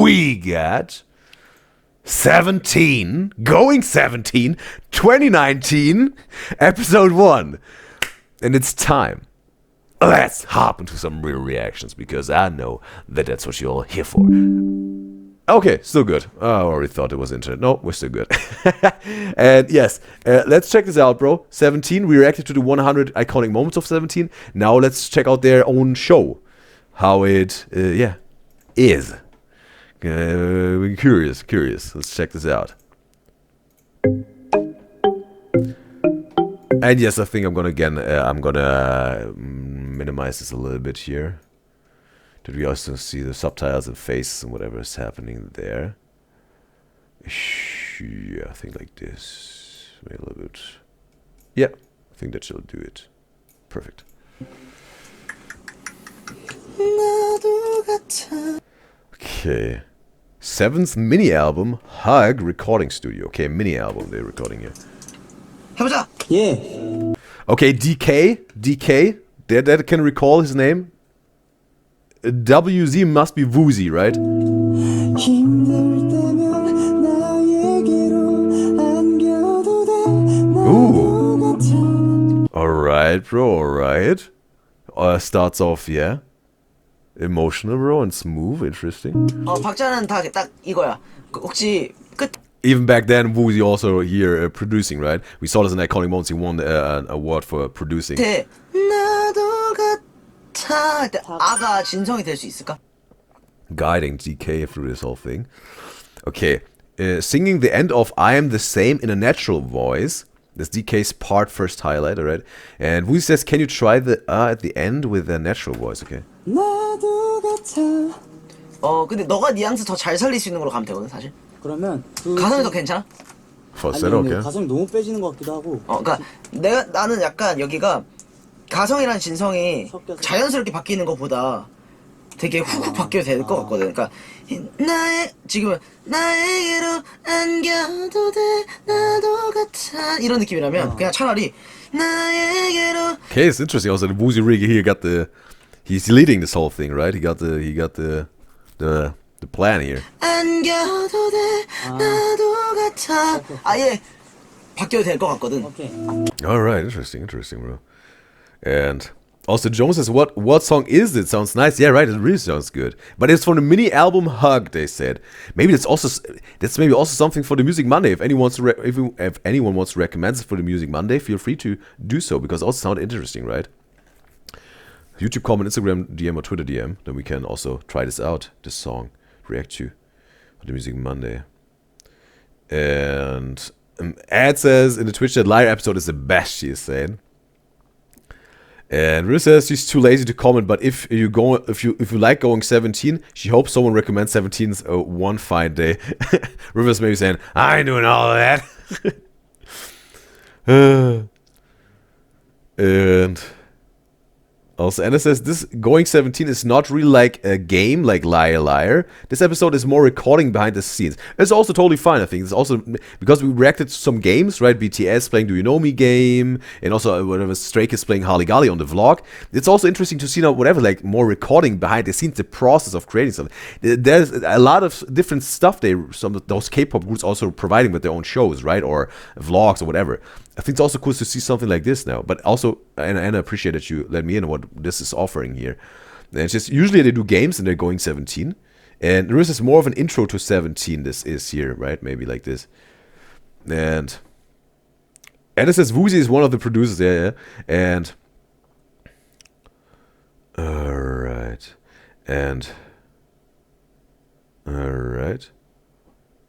we got 17, going 17, 2019, episode 1. And it's time. Let's hop into some real reactions, because I know that that's what you're all here for. Okay, still good. Oh, I already thought it was internet. No, we're still good. And yes, let's check this out, bro. 17, we reacted to the 100 iconic moments of 17. Now let's check out their own show. How it, is. Curious. Let's check this out. And yes, I think I'm gonna minimize this a little bit here. Did we also see the subtitles and faces and whatever is happening there? Yeah, I think like this. Maybe a little bit. Yeah, I think that should do it. Perfect. Okay. 7th mini album, Hug Recording Studio. Okay, mini album they're recording here. 해보자. Yeah. Okay, DK. That can recall his name. WZ must be Woozi, right? Ooh. Alright, bro, alright. Starts off, yeah. Emotional, bro, and smooth, interesting. 박자는 다 딱 이거야. 혹시 끝. Even back then, Woozi also here producing, right? We saw this in iconic moments. He won an award for producing. 나도 같아. 아가 진성이 될 수 있을까? Guiding DK through this whole thing. Okay, singing the end of I Am the Same in a natural voice. That's DK's part first highlight, alright? And Woozi says, can you try the at the end with a natural voice, okay? 나도 같아. 근데 너가 뉘앙스 더 잘 살릴 수 있는 걸로 가면 되거든, 사실. 그러면 그 가성이 더 괜찮아? Falsetto, okay. 가성이 너무 빼지는 것 같기도 하고. 그러니까 나는 약간 여기가 가성이랑 진성이 섞여서. 자연스럽게 바뀌는 것보다 되게 훅훅 바뀌어도 될 것 같거든. 그러니까 지금은 나에게로 안겨도 돼 나도 같아 이런 느낌이라면 그냥 차라리 나에게로. Okay, it's interesting. Also, the Woozi really here got the, he's leading this whole thing, right? He got the plan here. 안겨도 돼 나도 같아 아예 바뀌어도 될 것 같거든. 오케이. All right, interesting, bro. And also, Jones says, "What song is it? Sounds nice." Yeah, right. It really sounds good. But it's from the mini album Hug. They said maybe that's maybe also something for the Music Monday. If anyone wants to if anyone wants to recommend it for the Music Monday, feel free to do so, because it also sounded interesting, right? YouTube comment, Instagram DM or Twitter DM. Then we can also try this out. This song, react to for the Music Monday. And Ad says in the Twitch that live episode is the best. She is saying. And Riz says she's too lazy to comment, but if you like going 17, she hopes someone recommends 17's one fine day. Rivers maybe saying, I ain't doing all of that. And also, Anna says, this going 17 is not really like a game like Liar Liar. This episode is more recording behind the scenes. It's also totally fine, I think. It's also because we reacted to some games, right? BTS playing Do You Know Me game, and also whatever Stray Kids playing Holly Golly on the vlog. It's also interesting to see now whatever, like more recording behind the scenes, the process of creating something. There's a lot of different stuff some of those K-pop groups also providing with their own shows, right? Or vlogs or whatever. I think it's also cool to see something like this now. But also, and I appreciate that you let me in on what this is offering here. And it's just, usually they do games and they're going 17. And there is more of an intro to 17 this is here, right? Maybe like this. And it says Woozi is one of the producers, yeah. And alright.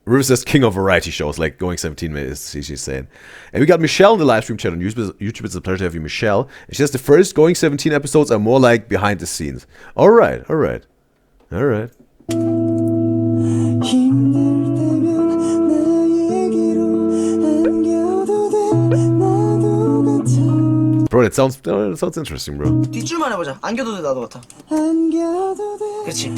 River says king of variety shows, like going 17 minutes, she's saying. And we got Michelle in the live stream chat on YouTube. It's a pleasure to have you, Michelle. And she says the first going 17 episodes are more like behind the scenes. Alright. Bro, that sounds interesting, bro. 뒷줄만 해보자. 안겨도 돼 나도 같아. 그렇지.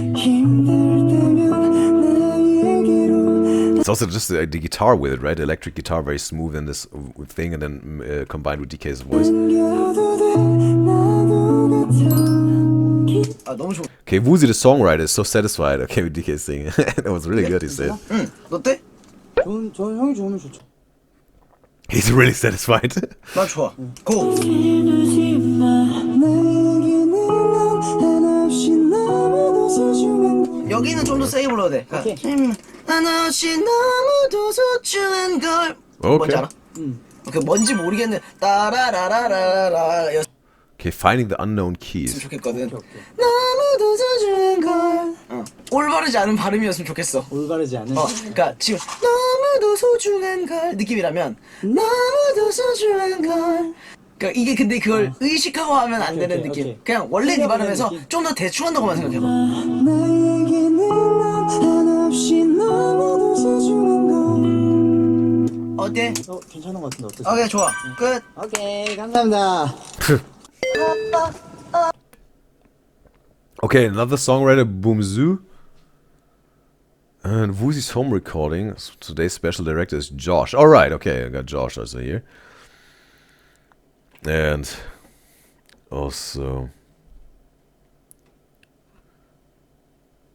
It's also just the guitar with it, right? The electric guitar, very smooth in this thing, and then combined with DK's voice. 너무 좋아. Okay, Woozi the songwriter is so satisfied. Okay, with DK singing. That was really good, he said. 응. 어때? 저 형이 좋으면 좋죠. He's really satisfied. 난 좋아. 고. 여기는 좀 더 세게 불러야 돼. 오케이. 한없이 너무도 소중한 걸. 오케이. 뭔지 알아? 그 뭔지 모르겠는데 따라라라라라 Okay, finding the unknown 였으면 keys. 좋겠거든. 너무도 소중한 걸. 올바르지 않은 발음이었으면 좋겠어. 올바르지 않은. 그러니까 지금 너무도 소중한 걸 느낌이라면 너무도 소중한 걸. 그러니까 이게 근데 그걸 의식하고 하면 안 되는 오케이, 느낌. 오케이. 그냥 원래 네 발음에서 느낌. 좀 더 대충 한다고만 생각해봐. 나에게는 넌 한없이 너무도 소중한 걸. 어때? 괜찮은 것 같은데 어떠세요? 오케이 좋아. 끝. 오케이 감사합니다. Okay, another songwriter, Boomzoo. And Woozi's home recording. Today's special director is Josh. Alright, okay, I got Josh also here. And also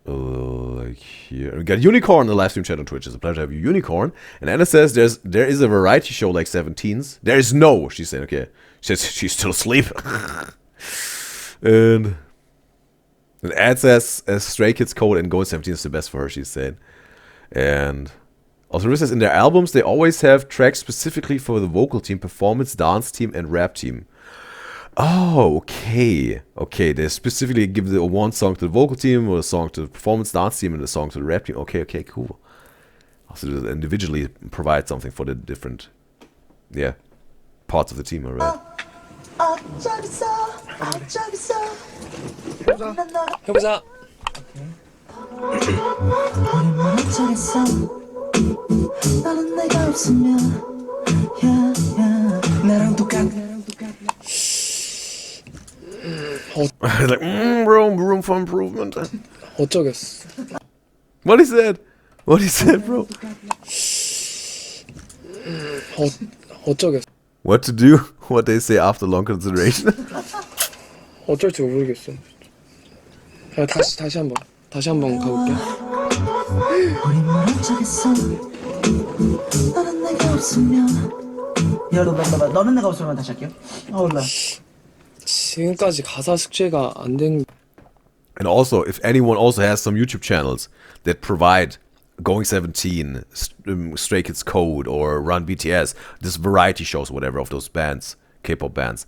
like here, we got Unicorn in the live stream chat on Twitch. It's a pleasure to have you, Unicorn. And Anna says there is a variety show like 17s. There is no, she said. Okay, she says she's still asleep. and Ad says Stray Kids Code and Going 17 is the best for her. She's saying. And also, Riz says in their albums they always have tracks specifically for the vocal team, performance, dance team, and rap team. Oh, okay. Okay, they specifically give the one song to the vocal team, or a song to the performance dance team, and a song to the rap team. Okay, okay, cool. Also, they individually provide something for the different, yeah, parts of the team, alright. 해보자. Like, room for improvement. 어쩌겠어. What is that? What is that, bro? 어쩌겠어. What to do? What they say after long consideration? 어쩔지 모르겠어. 자, 다시 한번 가볼게. 너는 내가 없으면 다시 할게요. 몰라. 지금까지 가사 숙제가 안 된. And also, if anyone also has some YouTube channels that provide Going 17, Stray Kids Code, or Run BTS, this variety shows, whatever, of those bands, K-pop bands,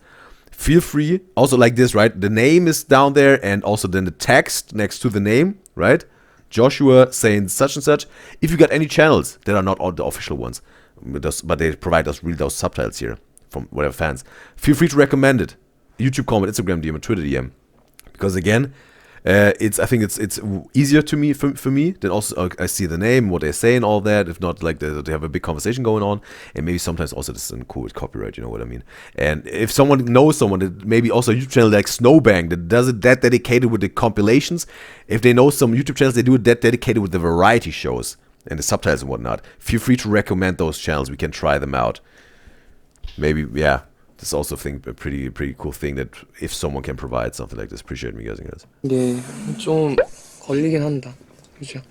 feel free. Also like this, right? The name is down there, and also then the text next to the name, right? Joshua saying such and such. If you got any channels that are not all the official ones, but they provide us really those subtitles here from whatever fans, feel free to recommend it. YouTube comment, Instagram DM, and Twitter DM. Because again, I think it's easier to me for me. Then also I see the name, what they say, and all that. If not, like they have a big conversation going on, and maybe sometimes also this isn't cool with copyright. You know what I mean? And if someone knows someone that maybe also a YouTube channel like Snowbang that does it that dedicated with the compilations, if they know some YouTube channels, they do it that dedicated with the variety shows and the subtitles and whatnot. Feel free to recommend those channels. We can try them out. Maybe, yeah. This is also, I think, a pretty cool thing that if someone can provide something like this, appreciate me guys. 이게 좀 걸리긴 한다. 그죠?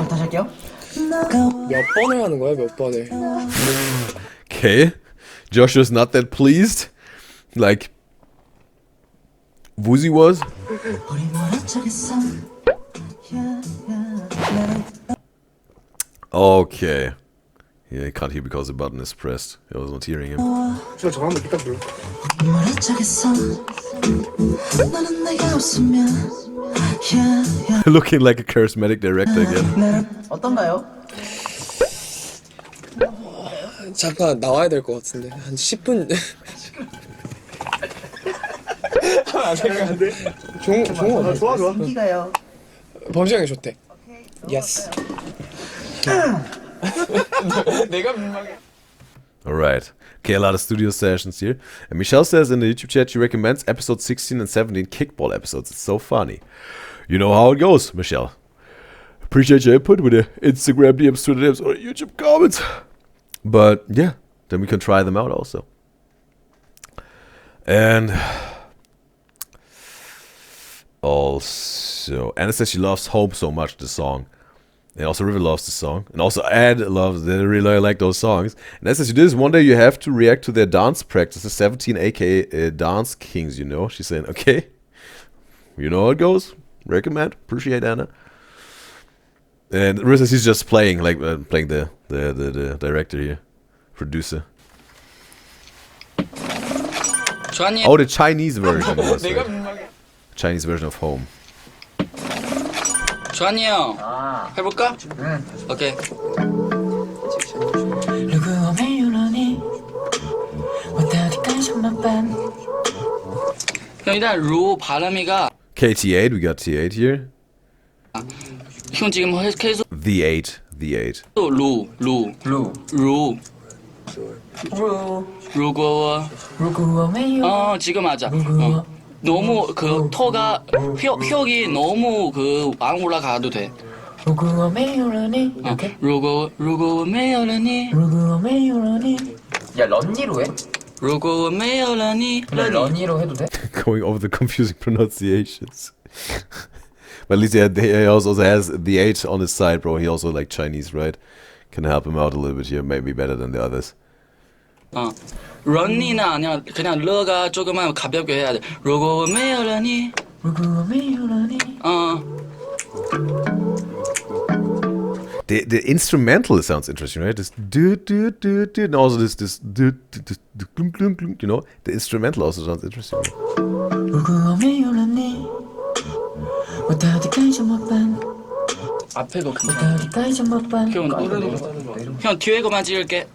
다시 할게요. 몇 번을 하는 거야? 몇 번을? Okay. Joshua's not that pleased. Like Woozi was. Okay. Yeah, I can't hear because the button is pressed. I was not hearing him. Looking like a charismatic director again. 어떤가요? 잠깐 나와야 될 것 같은데 한 10분. 안 돼. 좋은 좋아. 인기가요. 범시형이 좋대. 예스. 내가 민망해. Alright. Okay, a lot of studio sessions here. And Michelle says in the YouTube chat she recommends episode 16 and 17 kickball episodes. It's so funny. You know how it goes, Michelle. Appreciate your input with the Instagram DMs, Twitter DMs, or YouTube comments. But yeah, then we can try them out also. And also, Anna says she loves Home so much, the song. And also River loves the song. And also Ed loves, they really like those songs. And Anna says you do this, one day you have to react to their dance practices, 17 aka Dance Kings, you know. She's saying, okay, you know how it goes. Recommend, appreciate Anna. And River says he's just playing, like playing the director here, producer. Oh, the Chinese version. Chinese version of Home. 주한이 형 해볼까? 응. 오케이. 형 일단 루 발음이가 KT8, we got T8 here. 형 지금 계속 The8. 루 루고워 지금 맞아. 너무 그 토가 혁이 너무 그 안 올라가도 돼. 루고 메요라니. 야 런니로 해? 루고 메요라니. 런니로 해도 돼? Going over the confusing pronunciations. But at least he also has the 8 on his side, bro. He also like Chinese, right? Can help him out a little bit here, maybe better than the others. 런니는 아니야. 그냥 러가 조금만 가볍게 해야 돼. 루고 메요라니. The instrumental sounds interesting, right? This do and also this do you know, the instrumental also sounds interesting. 앞에도 괜찮아. 형 뒤에 거만 찍을게.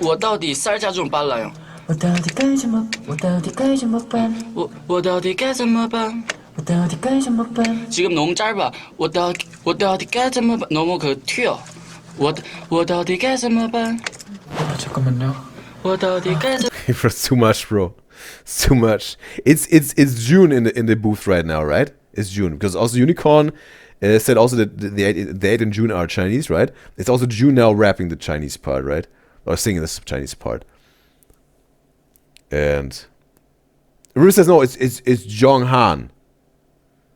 我到底쌀加좀 빨라요. 我到底该怎么办? 지금 너무 짧아. 我到底该怎么办? 너무 그 튀어. 我到底该怎么办? 잠깐만요. 我到底该怎么? It's too much, bro. It's too much. It's June in the booth right now, right? It's June because also Unicorn said also that the 8 and June are Chinese, right? It's also June now rapping the Chinese part, right? Or singing this Chinese part. And Rue says no, it's Joenghan.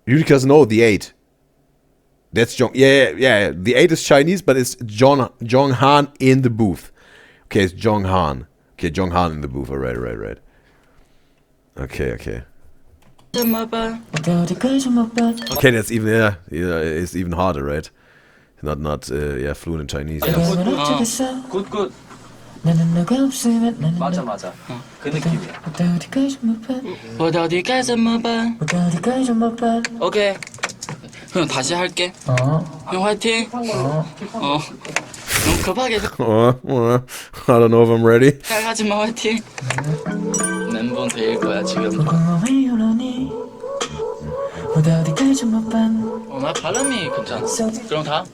Udyzyz says no, the 8. That's yeah. The 8 is Chinese, but it's Joenghan in the booth. Okay, it's Joenghan. Okay, Joenghan in the booth. All right. Okay. Okay, that's even it's even harder, right? Not fluent in Chinese. 굿. 맞아. 그 느낌이야. 我到底该怎么办? 오케이. 형 다시 할게. 형 화이팅. 너무 급하게. I don't know if I'm ready. 하지마 화이팅. 멘붕 될 거야 지금. 나 발음이 괜찮아. 그럼 다.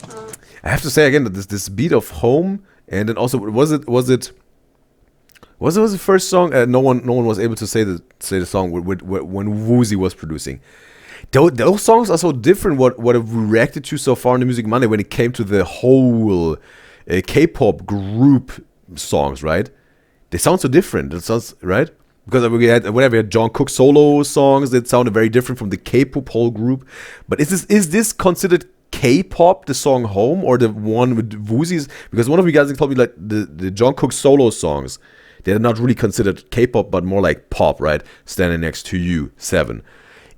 I have to say again that this beat of Home, and then also was it the first song? No one was able to say the song when Woozi was producing. Those songs are so different. What have we reacted to so far in the Music Monday when it came to the whole K-pop group songs, right? They sound so different. It sounds right because we had Jungkook solo songs that sounded very different from the K-pop whole group. But is this considered K-pop, the song Home, or the one with Woozi's? Because one of you guys told me like the Jungkook solo songs, they're not really considered K-pop, but more like pop, right? Standing Next to You, 7.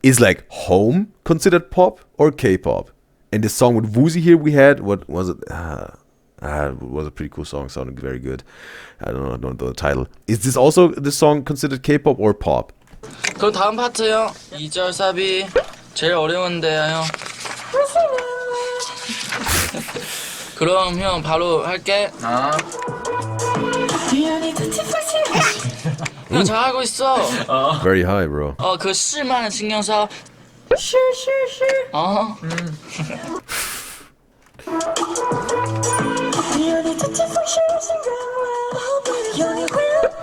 Is like Home considered pop or K-pop? And the song with Woozi here we had, what was it? It was a pretty cool song, sounded very good. I don't know the title. Is this also the song considered K-pop or pop? 그럼 다음 파트요. 2절 사비 제일 어려운데요, 형. 그럼 형 바로 할게. 형 잘하고 있어. Very high, bro. 그 시만 신경 써. 시.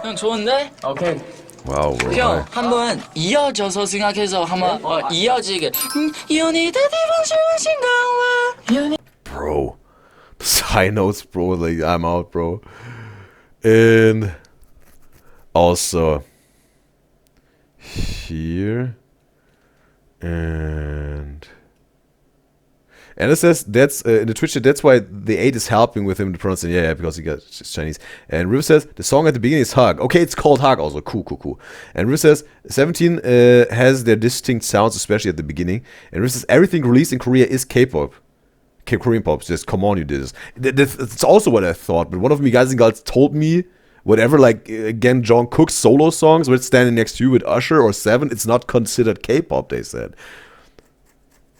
형 좋은데? 오케이. Wow, bro. 형 한번 이어져서 생각해서 한번 이어지게. Bro. High notes, bro. Like, I'm out, bro. And also here. And it says that's in the Twitch chat, that's why the 8 is helping with him to pronounce it. Yeah, because he got Chinese. And River says the song at the beginning is Hug. Okay, it's called Hug also. Cool. And River says 17 has their distinct sounds, especially at the beginning. And River says everything released in Korea is K-pop. Korean pop. Just come on, you did this. That's also what I thought. But one of me guys and girls told me whatever, like again, Jungkook's solo songs, where it's Standing Next to You with Usher or Seven, it's not considered K-pop, they said.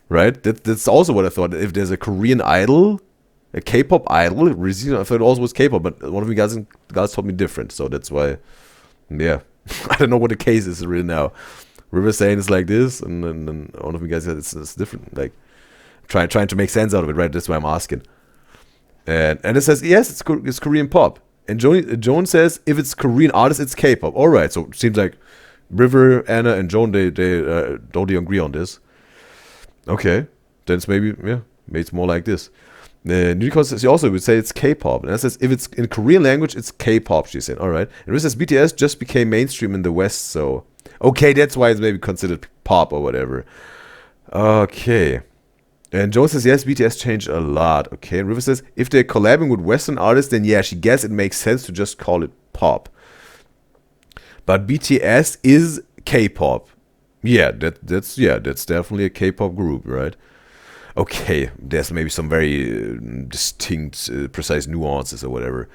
Right? That's also what I thought. If there's a Korean idol, a K-pop idol, I thought it also was K-pop, but one of you guys told me different. So that's why, yeah. I don't know what the case is really now. River saying it's like this, and then one of you guys said it's different. Like, trying to make sense out of it, right? That's why I'm asking. And it says, yes, it's Korean pop. And Joan says, if it's Korean artist, it's K-pop. All right, so it seems like River, Anna, and Joan, they don't agree on this. Okay, then it's maybe it's more like this. Unicorn says, she also would say it's K-pop. And it says, if it's in Korean language, it's K-pop, she said. All right. And it says, BTS just became mainstream in the West, so... Okay, that's why it's maybe considered pop or whatever. Okay. And Joan says, yes, BTS changed a lot. Okay, and River says, if they're collabing with Western artists, then yeah, she guess it makes sense to just call it pop. But BTS is K-pop. Yeah, that's definitely a K-pop group, right? Okay, there's maybe some very distinct, precise nuances or whatever.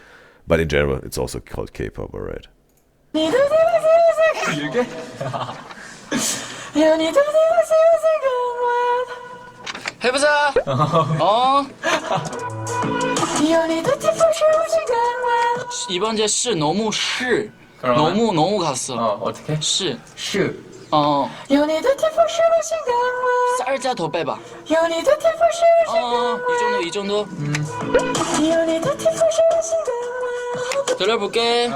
But in general, it's also called K-pop, alright. 해보자. 이번 제 시 너무 시 너무 갔어. 어떻게? 시. 슈. 쌀자 더 빼봐. 이 정도. 들려볼게.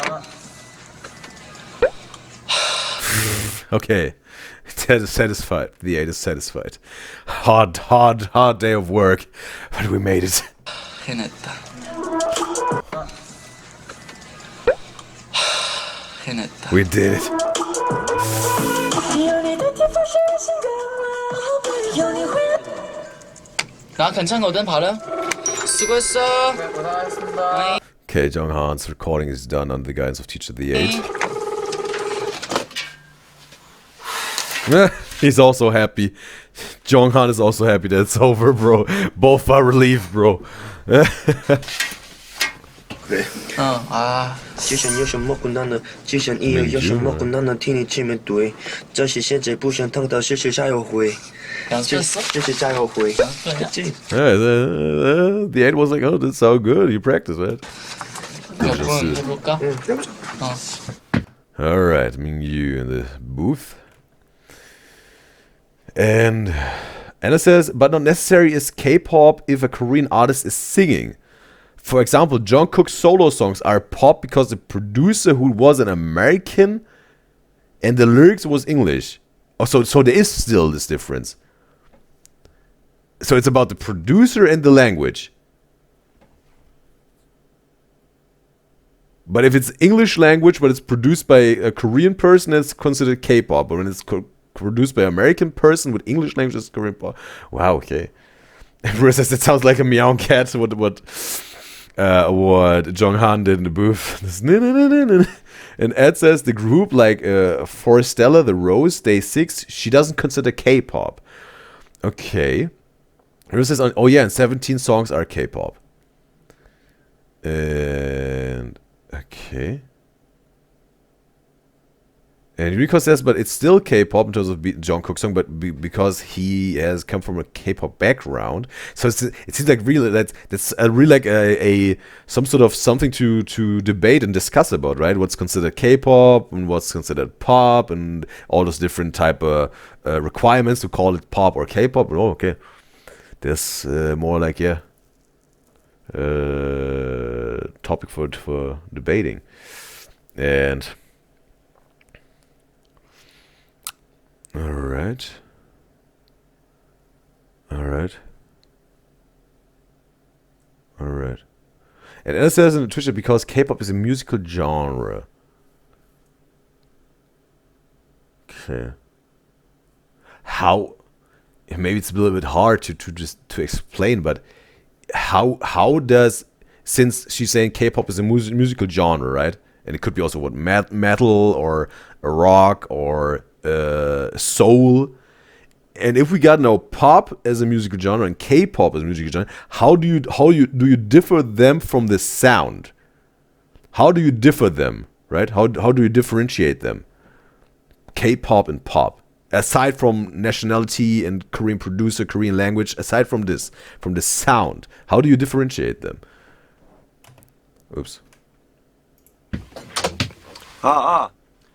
Okay, that is satisfied. The 8 is satisfied. Hard day of work, but we made it. 해냈다. 해냈다. We did it. 나 괜찮거든 발음. 수고했어. 고생하셨습니다. Okay, Joenghan's recording is done under the guidance of Teacher the 8. He's also happy. Joenghan is also happy that it's over, bro. Both are relieved, bro. 그래. 지想有什么困难呢？只想以后有什么困难呢？听你前面对，这些现在不想烫到，谢谢加油会。谢谢加油会。Yeah, the 8 was like, oh, that's so good. You practice, man. 해볼까? Alright, Mingyu in the booth. And Anna says, but not necessary is K-pop if a Korean artist is singing. For example, Jungkook's solo songs are pop because the producer who was an American and the lyrics was English. Oh, so there is still this difference. So it's about the producer and the language. But if it's English language, but it's produced by a Korean person, it's considered K-pop. But when it's produced by an American person with English language, it's Korean pop. Wow, okay. And Bruce says that sounds like a meow cat. What Joenghan did in the booth. And Ed says the group like Forestella, The Rose, Day 6, she doesn't consider K-pop. Okay. Bruce says, oh yeah, and 17 songs are K-pop. And okay. And Rico says, but it's still K-pop in terms of Jungkook's song, but because he has come from a K-pop background, so it seems like really that's really like a some sort of something to debate and discuss about, right? What's considered K-pop and what's considered pop, and all those different type of requirements to call it pop or K-pop. Oh, okay, there's more like topic for debating, and. Alright. Alright. And Anna says in the Twitter, because K-pop is a musical genre. Okay. How? Maybe it's a little bit hard to explain, but how does, since she's saying K-pop is a musical genre, right? And it could be also what metal or rock or soul. And if we got now pop as a musical genre and K-pop as a musical genre, how do you differ them from the sound? How do you differ them, right? How do you differentiate them? K-pop and pop. Aside from nationality and Korean producer, Korean language, aside from this, from the sound, how do you differentiate them? Oops.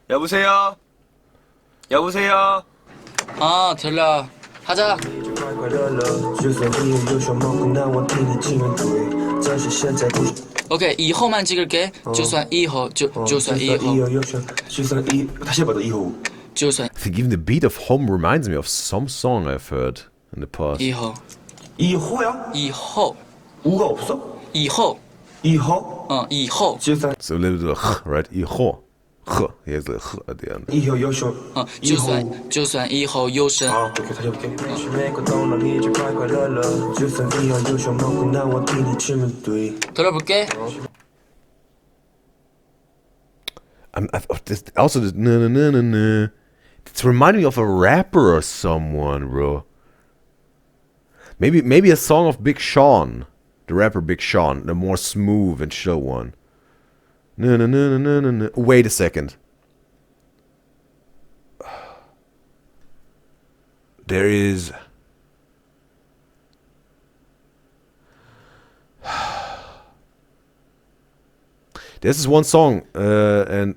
여보세요. 여보세요. 아 들려. 하자. 오케이 以后만 찍을게. 就算以后就算以后. 다시 해봐. 以后. I think even the beat of Home reminds me of some song I've heard in the past. 以后. 以后야? 以后. 우가 없어? 以后. 以后? 以后. So a little bit of right? 以后. Here's the at the end. 以后优秀. 就算以后有生. 오케이 다시 해볼게.就算以后优秀먹고 난我替你去面对. 들어볼게. Also this na. It's reminding me of a rapper or someone, bro. Maybe a song of Big Sean, the rapper Big Sean, the more smooth and chill one. Na. Wait a second. There is. There's this one song, and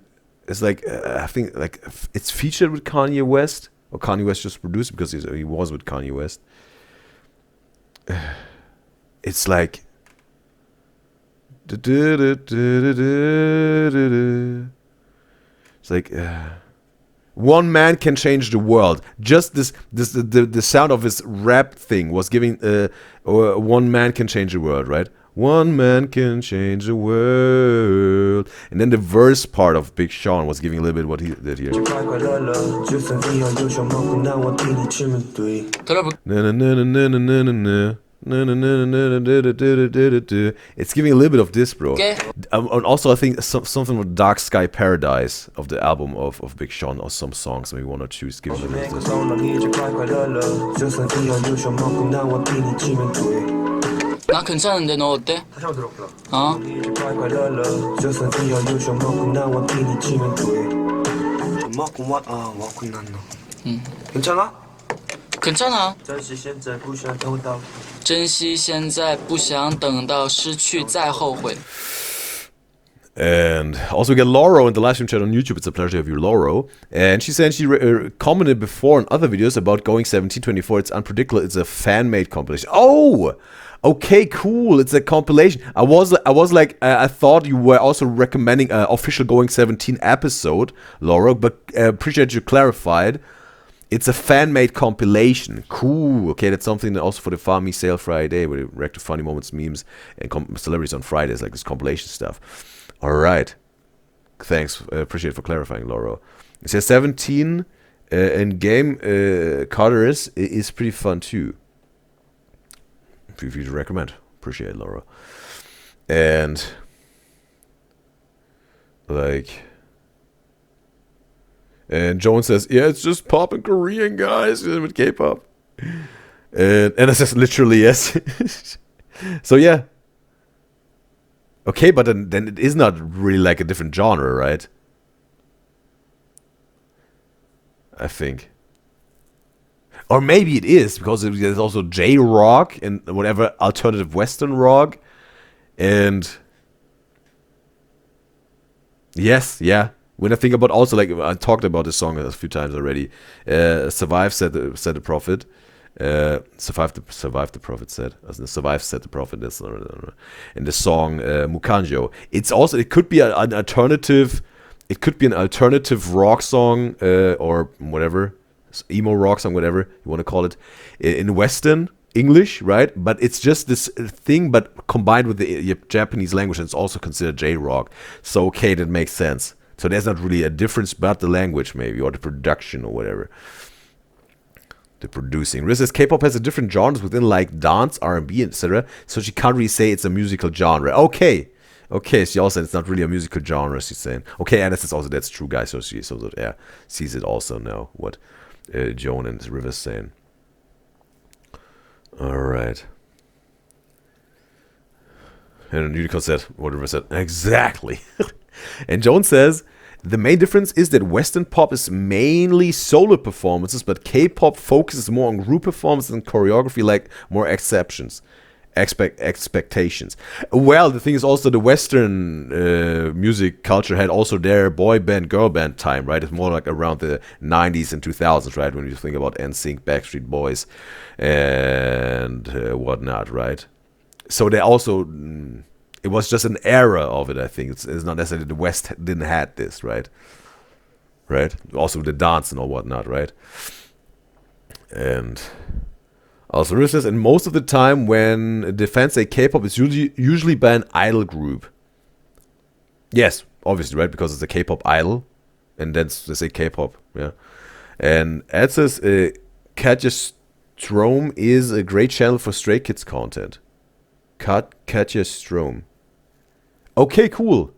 it's like I think like it's featured with Kanye West, or Kanye West just produced because he was with Kanye West. It's like it's like one man can change the world. Just the sound of his rap thing was giving one man can change the world, right? One man can change the world. And then the verse part of Big Sean was giving a little bit what he did here. It's giving a little bit of this, bro. Okay. And also, I think something with Dark Sky Paradise of the album of Big Sean, or some songs, maybe one or two, is giving a little bit of this. 나 괜찮은데 너 어때? 다시 한번 들어볼게요. 어? 괜찮아? 괜찮아. 珍惜现在不想等到珍惜现在不想等到失去再后悔. And also we get Lauro in the live stream chat on YouTube. It's a pleasure to have you, Lauro. And she said she commented before in other videos about Going 1724. It's unpredictable. It's a fan-made compilation. Oh, okay, cool. It's a compilation. I was like, I thought you were also recommending an official Going 17 episode, Lauro. But appreciate you clarified. It's a fan-made compilation. Cool. Okay, that's something that also for the Farmy Sale Friday, where they react to funny moments, memes, and celebrities on Fridays, like this compilation stuff. All right. Thanks. Appreciate for clarifying, Lauro. It says 17 in game Carter is pretty fun too. Feel free to recommend. Appreciate it, Lauro. And like. And Joan says, yeah, it's just pop and Korean, guys, with K-pop. And Anna says, literally, yes. So, yeah. Okay, but then it is not really like a different genre, right? I think. Or maybe it is, because there's also J-rock and whatever alternative Western rock. And yes, yeah. When I think about also, like, I talked about this song a few times already. Survive said the prophet. Survive the prophet said. Survive said the prophet. In the song Mukanjo. It could be an alternative. It could be an alternative rock song or whatever, emo rock song, whatever you want to call it, in Western. English, right? But it's just this thing, but combined with the Japanese language, and it's also considered J-rock. So, okay, that makes sense. So there's not really a difference but the language, maybe, or the production, or whatever. The producing. Riz says K-pop has a different genres within, like, dance, R&B, etc. So she can't really say it's a musical genre. Okay. Okay, she also said it's not really a musical genre, she's saying. Okay, and that's true, guys. So she sees it also now, what Joan and River's saying. Alright. And Unicorn said, what River said, exactly. And Joan says, the main difference is that Western pop is mainly solo performances, but K-pop focuses more on group performances and choreography, like more expectations. Well, the thing is also the Western music culture had also their boy band, girl band time, right? It's more like around the 90s and 2000s, right? When you think about NSYNC, Backstreet Boys, and whatnot, right? So they also, it was just an era of it, I think. It's not necessarily the West didn't had this, right? Right? Also the dance and all whatnot, right? And also, Riz says, and most of the time when the fans say K-pop, it's usually by an idol group. Yes, obviously, right? Because it's a K-pop idol, and then they say K-pop, yeah. And Ed says, Katja Strom is a great channel for Stray Kids content. Katja Strom. Okay, cool.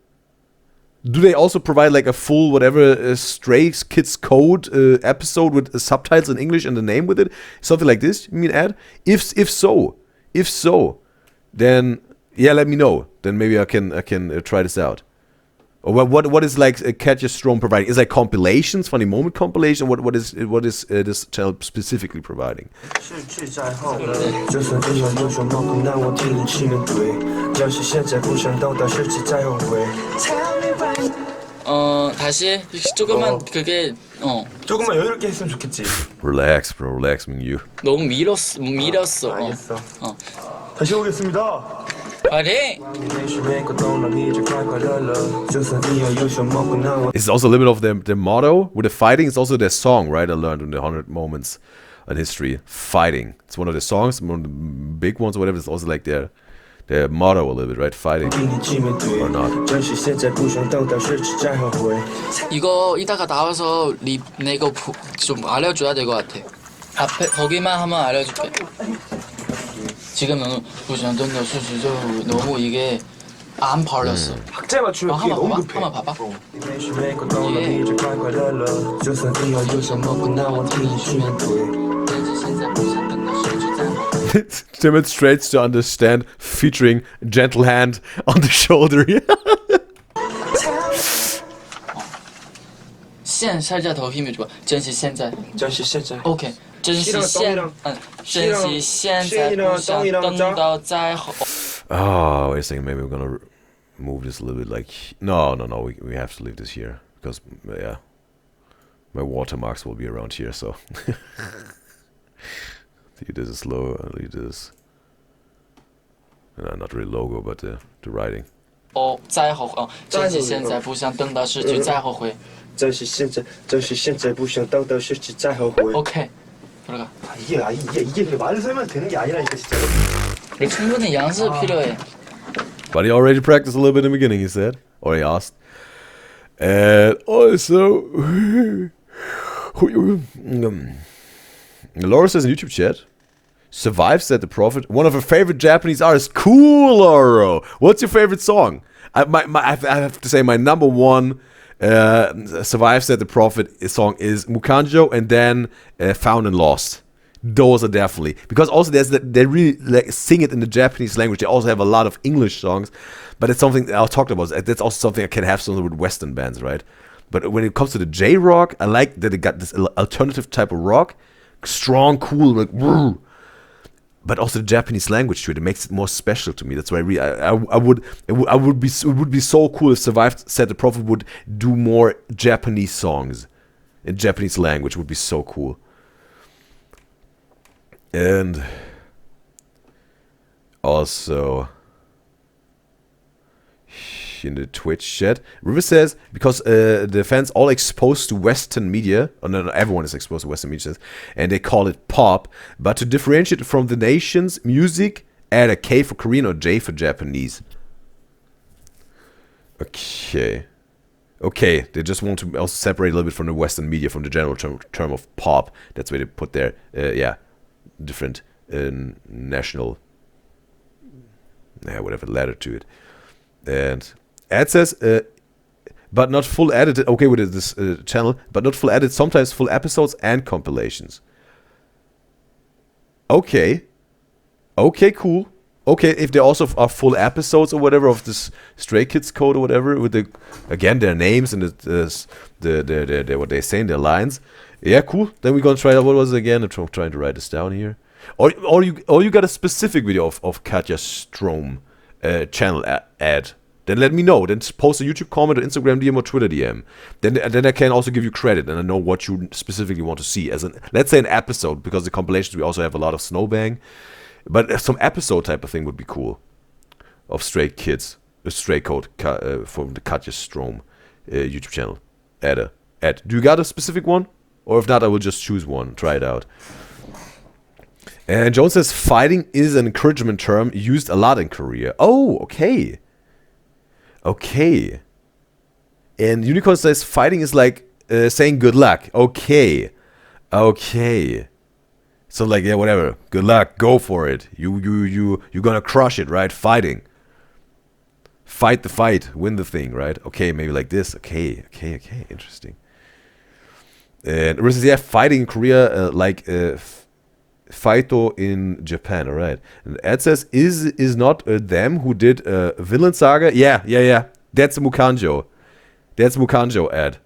Do they also provide like a full whatever Stray Kids code episode with subtitles in English and the name with it? Something like this, you mean, Ed? If so, then yeah, let me know. Then maybe I can try this out. Or what is like Katja Strom providing? Is like compilations, funny moment compilation? What is this channel specifically providing? 다시 조금만 그게 조금만 여유롭게 했으면 좋겠지. Relax, bro. Relax, Mingyu. 너무 밀었어. 알겠어. 다시 오겠습니다. 파이팅! It's also a little bit of their motto with the fighting. It's also their song, right? I learned in the 100 Moments in History. Fighting. It's one of the songs, one of the big ones, or whatever. It's also like their motto a little bit, right? Fighting. Or not. 이거 이따가 나와서 내거 좀 알려줘야 될 것 같아. 앞에 거기만 한번 알려줄게. 지금 너무 이게 안 벌렸어. 박자 맞추면 한번 너무 봐봐. 급해. 한번 봐봐. Demonstrates to understand, featuring gentle hand on the shoulder. 现在头힘을 줘봐. 珍惜现在. OK. 珍惜现在不想等到再后. Oh, wait a second. Maybe we're gonna move this a little bit. Like, no. We have to leave this here because yeah, my watermarks will be around here. So this is low. Leave this. Not really logo, but the writing. 再后珍惜现在不想等到失去再后悔. 珍惜现在不想等到失去再后悔. OK. 들어가. 이게 말을 설명 되는 게 아니라니까 진짜. 충분히 연습 필요해. But he already practiced a little bit in the beginning, he said. Or he asked. And also... Laura says in YouTube chat, Survive said the Prophet, one of her favorite Japanese artists. Cool, Laura! What's your favorite song? I have to say my number one Survive said the Prophet song is Mukanjo, and then Found and Lost. Those are definitely, because also they really like sing it in the Japanese language. They also have a lot of English songs, but it's something I talked about. That's also something I can have something with Western bands, right? But when it comes to the J-rock, I like that it got this alternative type of rock, strong, cool, like woo. But also the Japanese language to it. It makes it more special to me. That's why it would be so cool if Survive Said the Prophet would do more Japanese songs in Japanese language. It would be so cool. And also in the Twitch chat. River says, because the fans all exposed to Western media, or no, everyone is exposed to Western media, and they call it pop, but to differentiate it from the nation's music, add a K for Korean or J for Japanese. Okay. Okay, they just want to also separate a little bit from the Western media, from the general term of pop. That's where they put their, different national, whatever letter to it. And Ed says, but not full edited, okay with this channel, but not full edited, sometimes full episodes and compilations. Okay. Okay, cool. Okay, if they also are full episodes or whatever of this Stray Kids code or whatever, with again their names and the what they say in their lines, yeah, cool. Then we're gonna try out. What was it again? I'm trying to write this down here. Or you got a specific video of Katja Strom channel ad? Then let me know. Then post a YouTube comment or Instagram DM or Twitter DM. Then I can also give you credit and I know what you specifically want to see as let's say an episode, because the compilations we also have a lot of Snowbang. But some episode type of thing would be cool. Of Stray Kids. A Stray Code from the Katja Strom YouTube channel. Ad. Do you got a specific one? Or if not, I will just choose one. Try it out. And Jones says, fighting is an encouragement term used a lot in Korea. Oh, okay. Okay. And Unicorn says, fighting is like saying good luck. Okay. Okay. So like, yeah, whatever. Good luck. Go for it. You're gonna crush it, right? Fighting. Fight the fight. Win the thing, right? Okay, maybe like this. Okay. Interesting. And versus, yeah, fighting in Korea, like Faito in Japan. All right. And Ed says, is not them who did Vinland Saga? Yeah. That's Mukanjo. That's Mukanjo, Ed.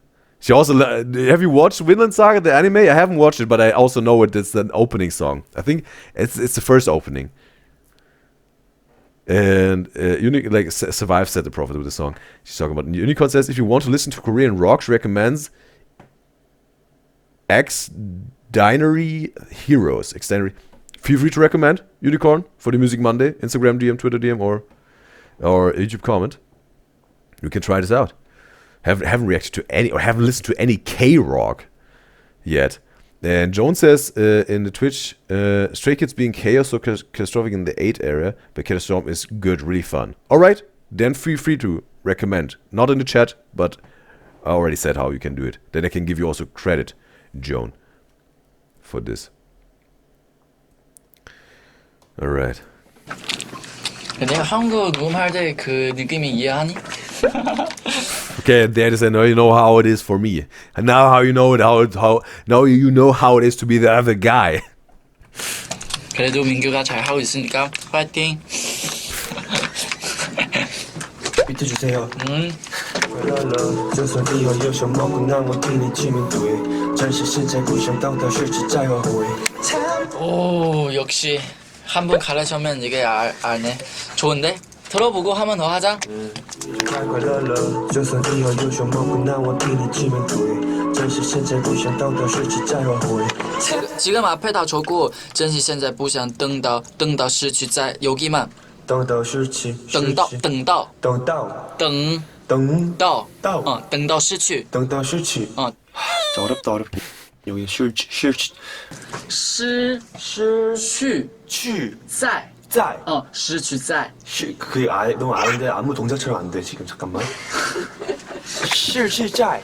She also, have you watched Vinland Saga, the anime? I haven't watched it, but I also know it's an opening song. I think it's the first opening. And Survive said the prophet with the song. She's talking about. Unicorn says, if you want to listen to Korean rock, she recommends Extraordinary Heroes. Feel free to recommend Unicorn for the Music Monday, Instagram DM, Twitter DM, or YouTube comment. You can try this out. Haven't reacted to any, or haven't listened to any K-Rock yet. And Jones says in the Twitch, Stray Kids being chaos or catastrophic in the 8 area, but Catastrophe is good, really fun. Alright, then feel free to recommend. Not in the chat, but I already said how you can do it. Then I can give you also credit, Joan, for this. Alright. 내가 한국 녹음할 때 그 느낌이 이해하니? Okay, and there is, I know you know how it is for me. And now how you know it, now you know how it is to be the other guy. 그래도 민규가 잘 하고 있으니까 파이팅. 비트 주세요.就算以后有什么困难，我替你去面对。真实现在不想到的事情再后悔。 오, 역시 한 번 가르쳐면 이게 알네. 좋은데? 들어보고 한 번 더 하자. 太快乐了，就算以后有什么困难，我替你去面对。真实现在不想到的事情再后悔。 지금 앞에 다 적고珍惜现在不想等到失去在여기만 等到失去，等到等到失去 어렵다 여기失去在그게 너무 아는데 아무 동작처럼 안 돼 지금 잠깐만 失去在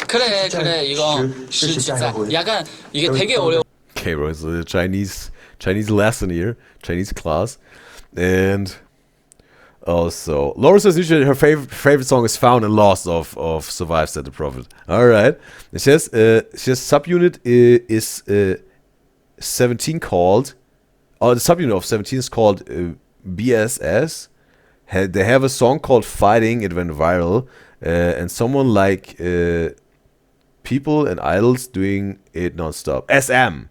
그래 이거 실시자 약간 이게 되게 어려워. Okay, bro, it's a Chinese lesson here, Chinese class. And also, Laura says usually her favorite song is Found and Lost of Survive, said the prophet. Alright. It says subunit is 17 called, the subunit of 17 is called BSS. They have a song called Fighting, it went viral. And someone like people and idols doing it non-stop. SM.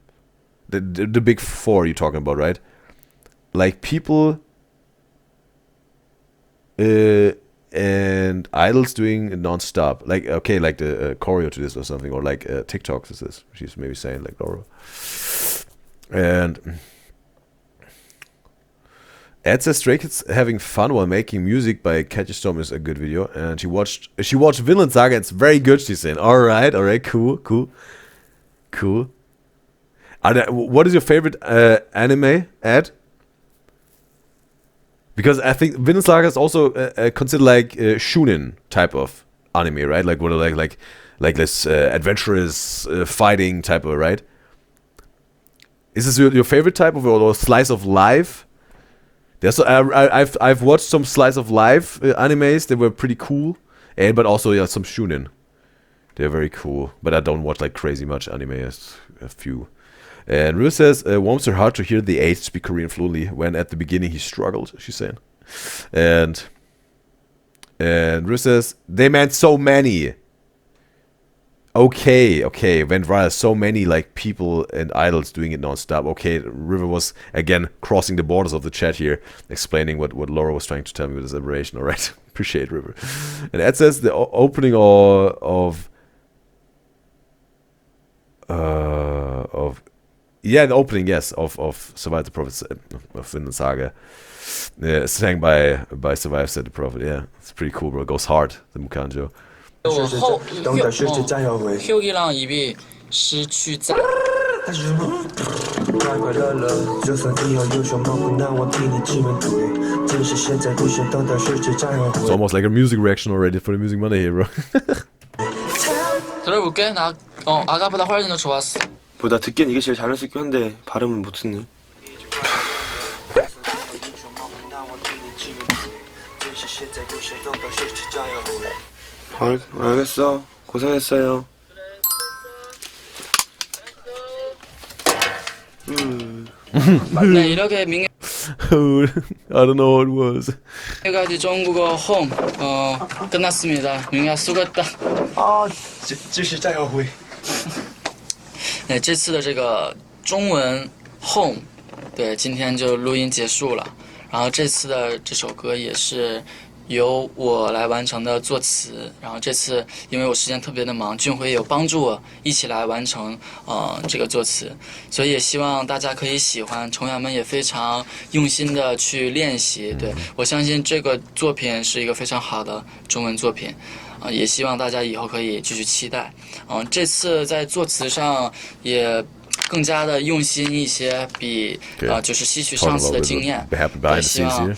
The big four you're talking about, right? Like people and idols doing it non-stop. Like, okay, like the choreo to this or something. Or like TikTok to this. She's maybe saying like Laura. And Ed says Stray Kids having fun while making music by Catchy Storm is a good video, and she watched Vinland Saga. It's very good. She's saying, all right, cool. What is your favorite anime, Ed? Because I think Vinland Saga is also considered like shounen type of anime, right? Like what like this adventurous fighting type of, right? Is this your favorite type of or slice of life? There's I've watched some slice of life animes. They were pretty cool, but also some shounen. They're very cool, but I don't watch like crazy much anime. A few. And Ru says, warms her heart to hear the H speak Korean fluently when at the beginning he struggled, she's saying. And Ru says, they meant so many. Okay, went viral. So many like people and idols doing it non-stop. Okay, River was again crossing the borders of the chat here, explaining what Laura was trying to tell me with this aberration. Alright, appreciate River. And Ed says the opening of the opening, yes, of Survive the Prophet of Vinland Saga, sang by Survive Said the Prophet. Yeah, it's pretty cool, bro. It goes hard, the Mukanjo. 休一让一臂失去在。快快乐乐，就算以后有什么困难，我替你去面对。即使现在不想等待世界再后悔。 It's almost like a music reaction already for the Music Monday here, bro. 들어볼게. 나 아까보다 훨씬 더 좋았어. 보다 듣기엔 이게 제일 잘 했을 한데 발음은 못 듣네. 알겠어. 고생했어요. 네, 이렇게 민규 I don't know what it was. 가지 중국어 홈 끝났습니다. 민규야 수고했다. 继续加油回。对，这次的这个中文 home， 对，今天就录音结束了。然后这次的这首歌也是由我来完成的作词。然后这次因为我时间特别的忙，俊辉也有帮助我一起来完成这个作词，所以也希望大家可以喜欢。成员们也非常用心的去练习，对，我相信这个作品是一个非常好的中文作品。也希望大家以后可以继续期待。这次在作词上也更加的用心一些，比就是吸取上次的经验。也希望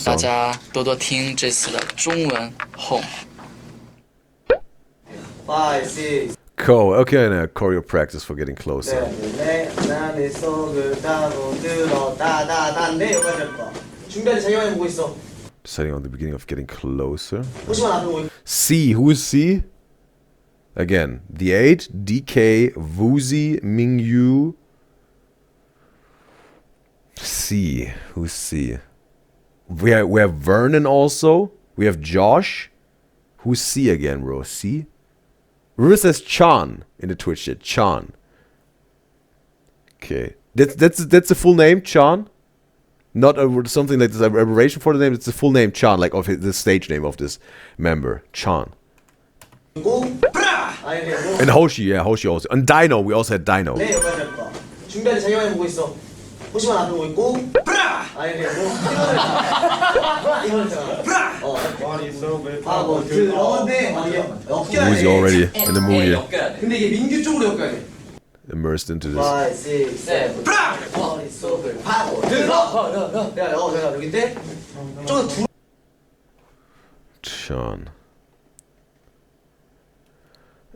大家多多听这次的中文 Home。Cool. Okay, now choreo practice for getting closer. Deciding on the beginning of getting closer. C. Who is C? Again, the 8, DK, Woozi, Mingyu. C. Who's C? We have Vernon also. We have Josh. Who's C again, bro? C? River says Chan in the Twitch chat. Chan. Okay. That's the full name, Chan? Not something like this abbreviation for the name. It's the full name, Chan, like of the stage name of this member, Chan. And Hoshi, yeah, Hoshi also. And Dino, we also had Dino. Woozi already in the mood here. Immersed into this. Sean.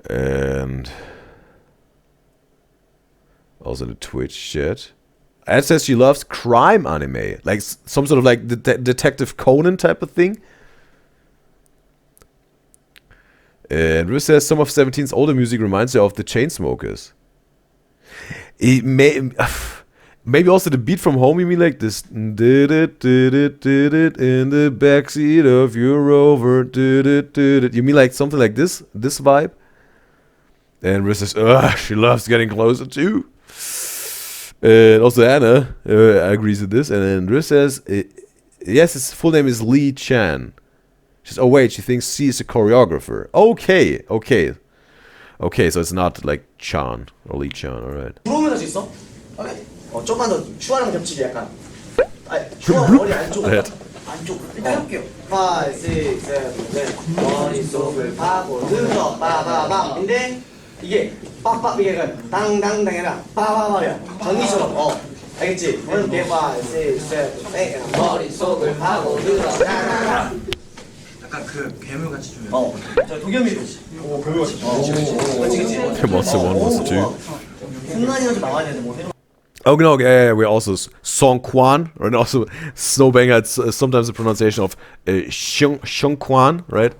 And also the Twitch chat. Ed says she loves crime anime, like some sort of like Detective Conan type of thing. And Riz says some of 17's older music reminds her of the Chainsmokers. It maybe also the beat from Home, you mean like this? Did it in the backseat of your Rover. You mean like something like this vibe? And Riz says, she loves getting closer too. And also Anna agrees with this. And then Riz says, yes, his full name is Lee Chan. She says, oh wait, she thinks C is a choreographer. Okay, so it's not like Chan or Lee Chan, alright. 좀만 더 슈아랑 겹치게 약간 머리 안쪽. That. 안쪽. 일단 해볼게요. 5, 6, 7, 8. 머릿속을 파고 들어 빠바바. 근데 이게 빡빡 이게 당당당 아니라 빠바바야. 전기처럼. 알겠지? 이렇게 5, 6, 7, 8. 머릿속을 파고 들어. 약간 그 괴물같이 좀. 저 도겸이도. 오 괴물같이. 그치. Monster 1, Monster 2. 순간이라도 좀 나와야 되는데 뭐 새로. Oh, no, we're also Seungkwan, and also Snowbang had sometimes the pronunciation of Seungkwan, right?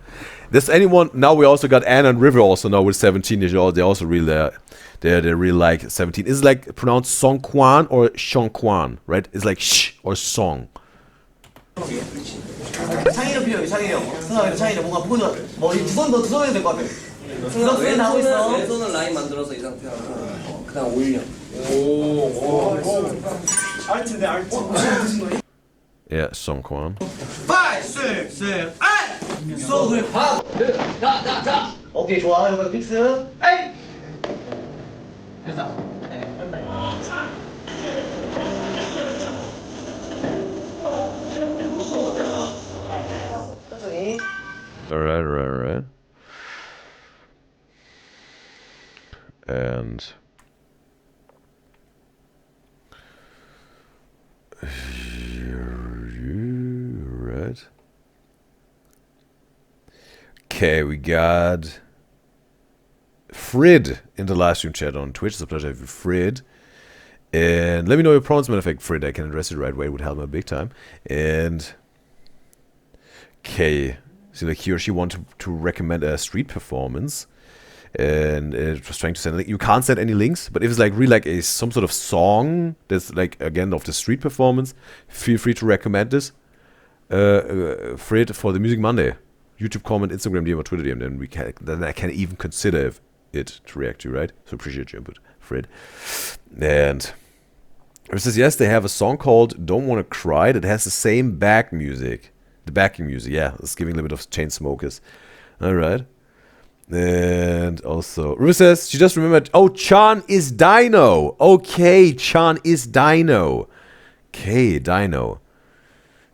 Does anyone, now we also got Anna and River also now with 17 years old, they also really, they really like 17. Is it like pronounced Seungkwan or Seungkwan, right? It's like sh or song. 창의력 필요해, 창의력. 생각해도 창의력 뭔가 포즈 머리 두 손 해도 될 것 같아. 손 하고 있어. 왼손은 라인 만들어서 이 상태로 그다음 올려. 알트인데 알트. Yeah, Seungkwan. 5, 6, 7, 8. 속을 파고 자. 오케이 좋아. 이거 픽스. 에이. 됐다. Alright. And right. Okay, we got Frid in the live stream chat on Twitch. It's a pleasure to have you, Frid. And let me know your pronouns. Matter of fact, Frid, I can address it the right way. It would help me big time. And okay, so like he or she wanted to recommend a street performance. And it was trying to send a link. You can't send any links, but if it's like really like some sort of song that's like again of the street performance, feel free to recommend this. Fred for the Music Monday, YouTube comment, Instagram DM or Twitter DM. Then I can even consider it to react to, right? So appreciate your input, Fred. And it says yes, they have a song called "Don't Wanna Cry" that has the same backing music. The backing music, yeah, it's giving a little bit of Chainsmokers. All right. And also, River says she just remembered. Oh, Chan is Dino. Okay, Chan is Dino. Okay, Dino.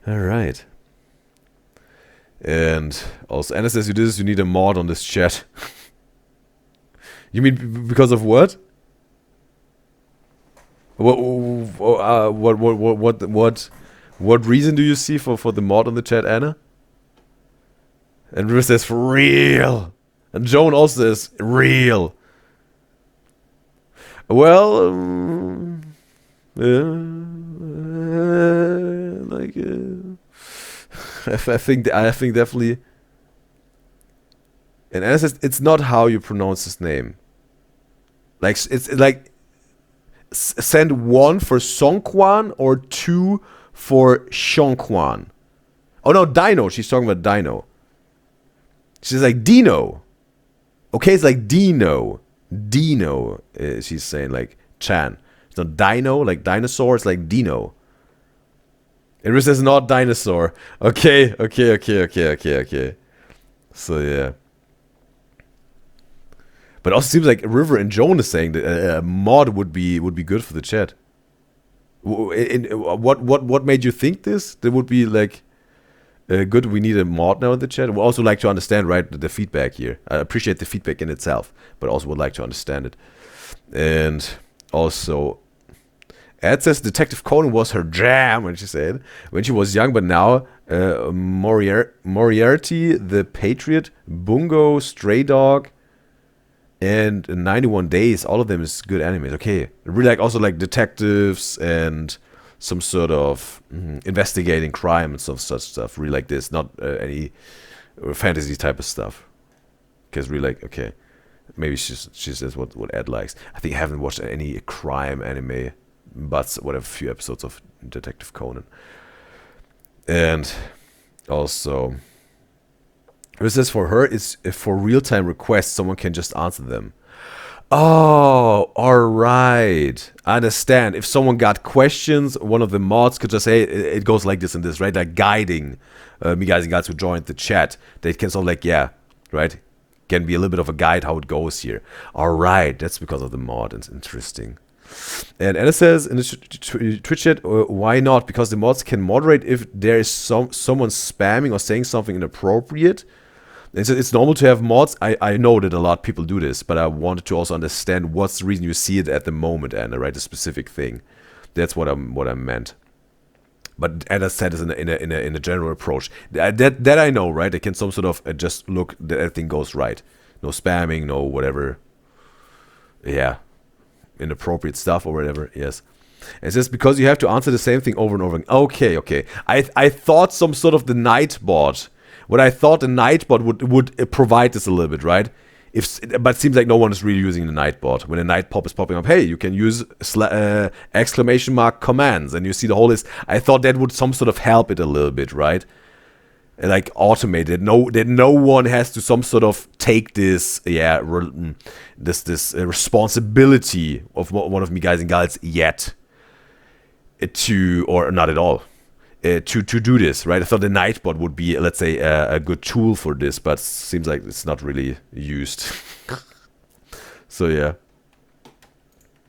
All right. And also, Anna says you need a mod on this chat. You mean because of what? What reason do you see for the mod on the chat, Anna? And River says for real. And Joan also says, real. Well, I think definitely. And Anna says, it's not how you pronounce his name. Like, it's like, send 1 for Seungkwan or 2 for Seungkwan. Oh no, Dino. She's talking about Dino. She's like Dino. Okay, it's like Dino. Dino, she's saying, like Chan. It's not Dino, like dinosaur, it's like Dino. It says not dinosaur. Okay. So, yeah. But it also seems like River and Joan is saying that a mod would be good for the chat. What made you think this? That would be, like... good, we need a mod now in the chat. We also like to understand, right, the feedback here. I appreciate the feedback in itself, but also would like to understand it. And also, Ed says Detective Conan was her jam when she was young, but now Moriarty, The Patriot, Bungo, Stray Dog, and 91 Days, all of them is good animes. Okay, I really like also like detectives and some sort of investigating crime and such stuff. Really like this, not any fantasy type of stuff. Because really like, okay, maybe she says what Ed likes. I think I haven't watched any crime anime, but whatever, few episodes of Detective Conan. And also, it says for her, it's for real-time requests, someone can just answer them. Oh, alright. I understand. If someone got questions, one of the mods could just say, it goes like this and this, right? Like guiding me guys and guys who joined the chat. They can sort of like, yeah, right? Can be a little bit of a guide how it goes here. Alright, that's because of the mod. It's interesting. And Anna says in the Twitch chat, why not? Because the mods can moderate if there is someone spamming or saying something inappropriate. It's normal to have mods. I know that a lot of people do this, but I wanted to also understand what's the reason you see it at the moment, Anna, right? A specific thing. That's what I meant. But as I said, is in a general approach. That I know, right? I can some sort of just look that everything goes right. No spamming, no whatever. Yeah, inappropriate stuff or whatever. Yes. It's just because you have to answer the same thing over and over again. Okay. I thought some sort of the Nightbot. What I thought the Nightbot would provide this a little bit, right? But it seems like no one is really using the Nightbot. When a night pop is popping up, hey, you can use exclamation mark commands, and you see the whole list. I thought that would some sort of help it a little bit, right? Like automate it. That no one has to some sort of take this, this responsibility of one of me guys and gals yet or not at all. To do this, right? I thought the Nightbot would be, let's say, a good tool for this, but seems like it's not really used. So yeah.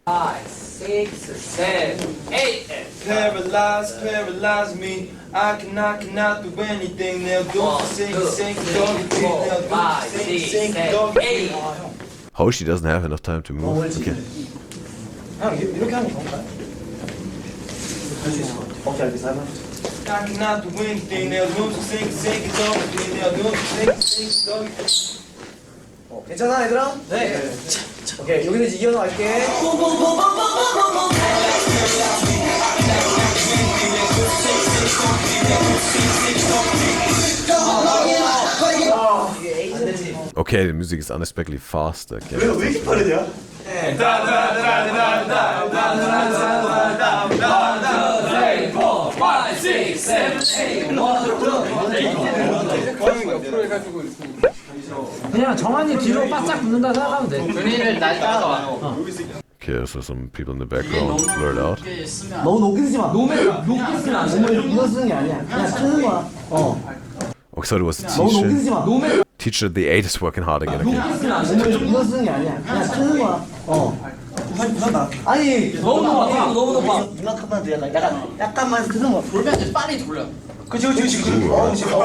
5, 6, 7, 8. Paralyze me. I cannot do anything. They'll do sing, dog. Hoshi doesn't have enough time to move. Okay. I cannot do anything. They'll do sing, dog. 괜찮아 얘들아? 네. 오케이 여기는 이겨서 갈게. Okay, the music is unexpectedly faster. Okay. 왜 이렇게 빠르냐? 그냥 정한이 뒤로 바짝 붙는다 생각하면 돼. 준이를 날 따라와. Okay, so some people in the background blurred out. 너무 높게 쓰지 마. 높게 쓰면 안 돼. 이거 쓰는 게 아니야. 그냥 쓰는 거야. Oh, so it was the 너무 높게 쓰지 마. teacher at the 8 is working hard again. Okay. 이거 쓰는 게 아니야. 그냥 쓰는 거야. 아니 너무 높아. 이만큼만 더 약간만 쓰는 거야. 돌면 돼. 빨리 돌려. 그치. 아니 그거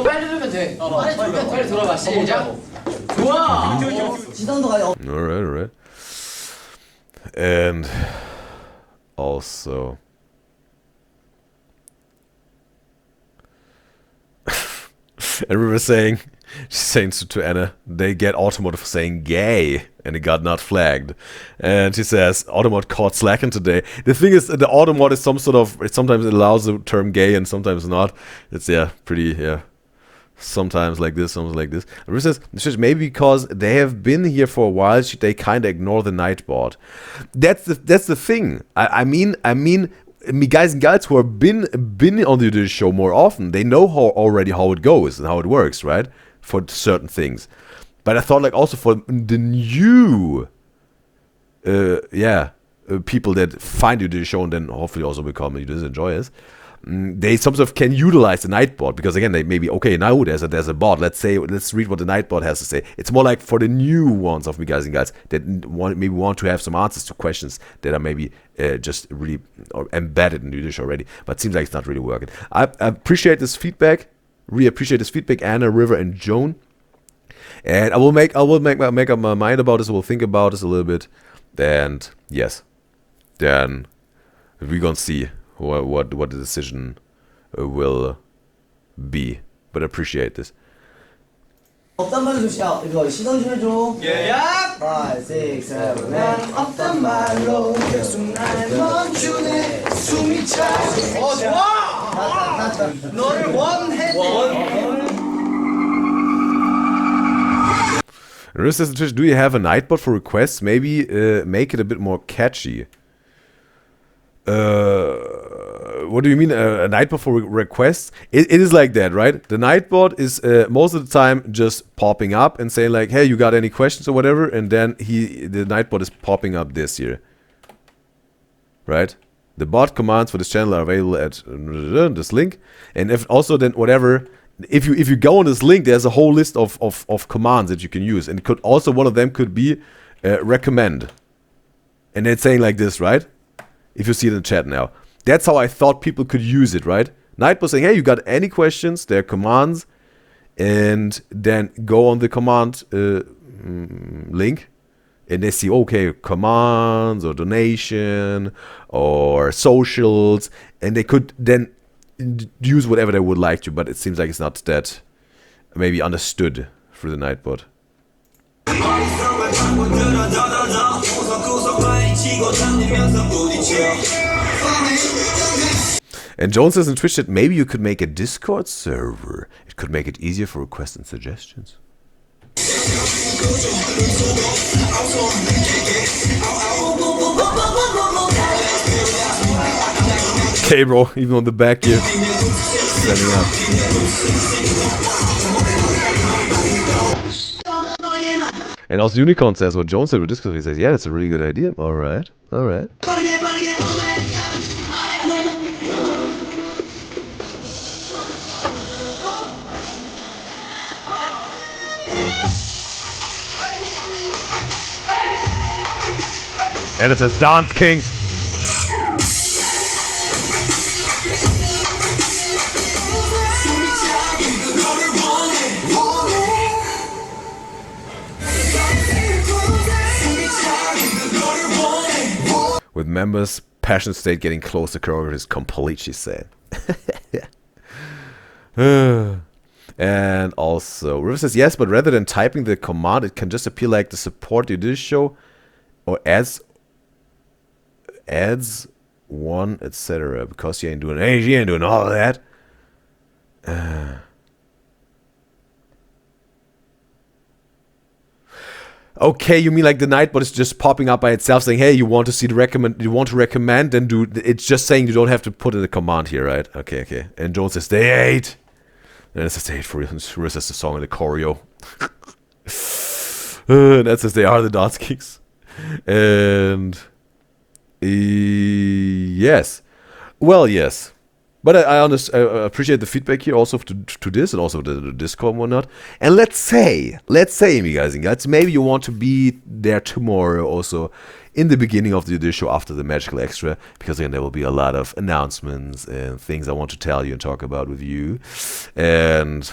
빨리 돌면 돼. 빨리 돌면 빨리 돌아봐. 시작. 좋아. 지단도 가요. Alright. And also I remember she's saying to Anna, they get Automotive for saying gay, and it got not flagged. And she says, Automod caught slacking today. The thing is, the Automod is some sort of, sometimes it allows the term gay and sometimes not. It's, sometimes like this, sometimes like this. And says, maybe because they have been here for a while, they kind of ignore the Nightbot. That's the thing. I mean, me guys and gals who have been on the Udyzyz show more often, they know already how it goes and how it works, right? For certain things. But I thought like also for the new people that find Udyzyz show and then hopefully also become Udyzyz enjoyers, they sometimes can utilize the Nightbot, because again they maybe, okay, now there's a bot, let's read what the Nightbot has to say. It's more like for the new ones of me guys and gals that want to have some answers to questions that are maybe just really embedded in the Udyzyz already, but it seems like it's not really working. I appreciate this feedback, Anna, River, and Joan, and I will make up my mind about this. I will think about this a little bit, and yes, then we're gonna see what the decision will be. But I appreciate this. 없단 말로 이거 시선 좀 해줘. 예. 5, 6, 7, 8. 없단 말로 계속 날 멈추네. 숨이 차지. 좋아. 너를 원해. Do you have a Nightbot for requests? Maybe make it a bit more catchy. What do you mean a Nightbot for requests? It is like that, right? The Nightbot is most of the time just popping up and saying like, hey, you got any questions or whatever, and then the Nightbot is popping up this here, right? The bot commands for this channel are available at this link, and if also then whatever, if you go on this link, there's a whole list of commands that you can use, and one of them could be recommend. And it's saying like this, right? If you see it in the chat now. That's how I thought people could use it, right? Night was saying, hey, you got any questions? There are commands. And then go on the command link. And they see, okay, commands or donation or socials. And they could then use whatever they would like to. But it seems like it's not that maybe understood through the Nightbot. And Jones says in Twitch that maybe you could make a Discord server. It could make it easier for requests and suggestions. Okay, bro, even on the back here. Setting up. And also Unicorn says what Jones said with Discord. He says, yeah, that's a really good idea. Alright, alright. And it says Dance King. With members, passion state getting close to choreography is complete, she said. And also, River says, yes, but rather than typing the command, it can just appear like the support you did show, or adds one, etc. Because she ain't doing all of that. Okay, you mean like the Nightbot is just popping up by itself saying, hey, you want to see the recommend, then do, it's just saying you don't have to put in a command here, right? Okay, okay. And Jones says, they ate. And it says, they ate for real. Says the song in the choreo. That says, they are the Dance Kings. And yes. Well, yes. But I appreciate the feedback here also to this and also the Discord and whatnot. And let's say, you guys and guys, maybe you want to be there tomorrow also in the beginning of the show after the Magical Extra, because again, there will be a lot of announcements and things I want to tell you and talk about with you. And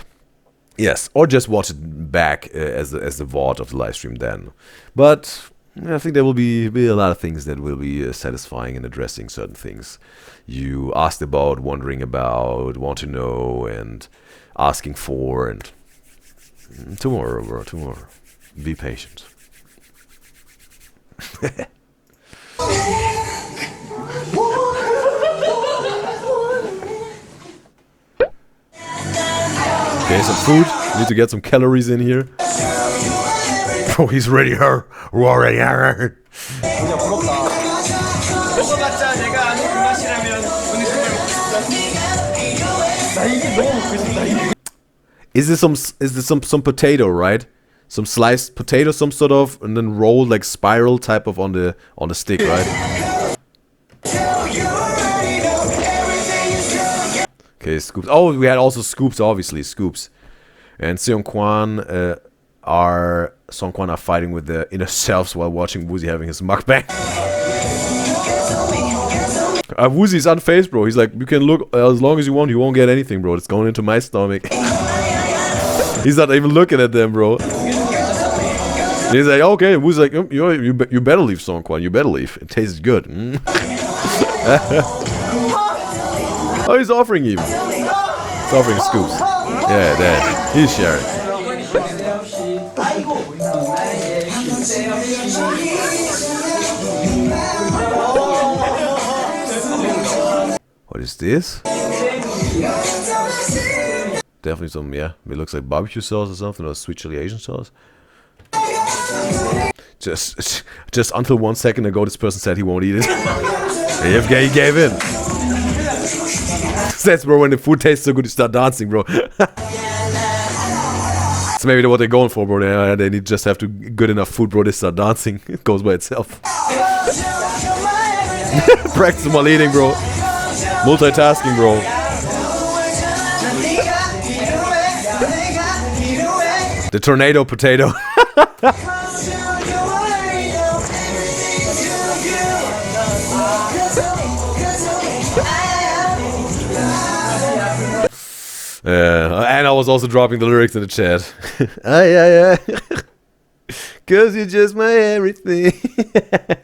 yes, or just watch it back as the VOD of the live stream then. But I think there will be a lot of things that will be satisfying and addressing certain things you asked about, wondering about, want to know, and asking for. And tomorrow, bro, tomorrow. Be patient. Okay, some food. Need to get some calories in here. Oh, he's ready, her. We're already her. Is this some potato, right? Some sliced potato, some sort of, and then rolled like spiral type of on the stick, right? Okay, scoops. Oh, we had also scoops, obviously scoops. And Seungkwan are fighting with their inner selves while watching Woozi having his mukbang. Woozi's unfazed, bro. He's like, you can look as long as you want. You won't get anything, bro. It's going into my stomach. He's not even looking at them, bro. He's like, okay. Woozi's like, you better leave, Seungkwan. You better leave. It tastes good. Oh, he's offering even. He's offering scoops. Yeah, there. He's sharing. What is this? Definitely some, yeah, it looks like barbecue sauce or something, or sweet chili Asian sauce. Just until 1 second ago, this person said he won't eat it. He gave in. That's, bro, when the food tastes so good, you start dancing, bro. That's maybe what they're going for, bro. They just have to good enough food, bro. They start dancing. It goes by itself. Practice while eating, bro. Multitasking, bro. The tornado potato. was also dropping the lyrics in the chat. Yeah. Cause you're just my everything.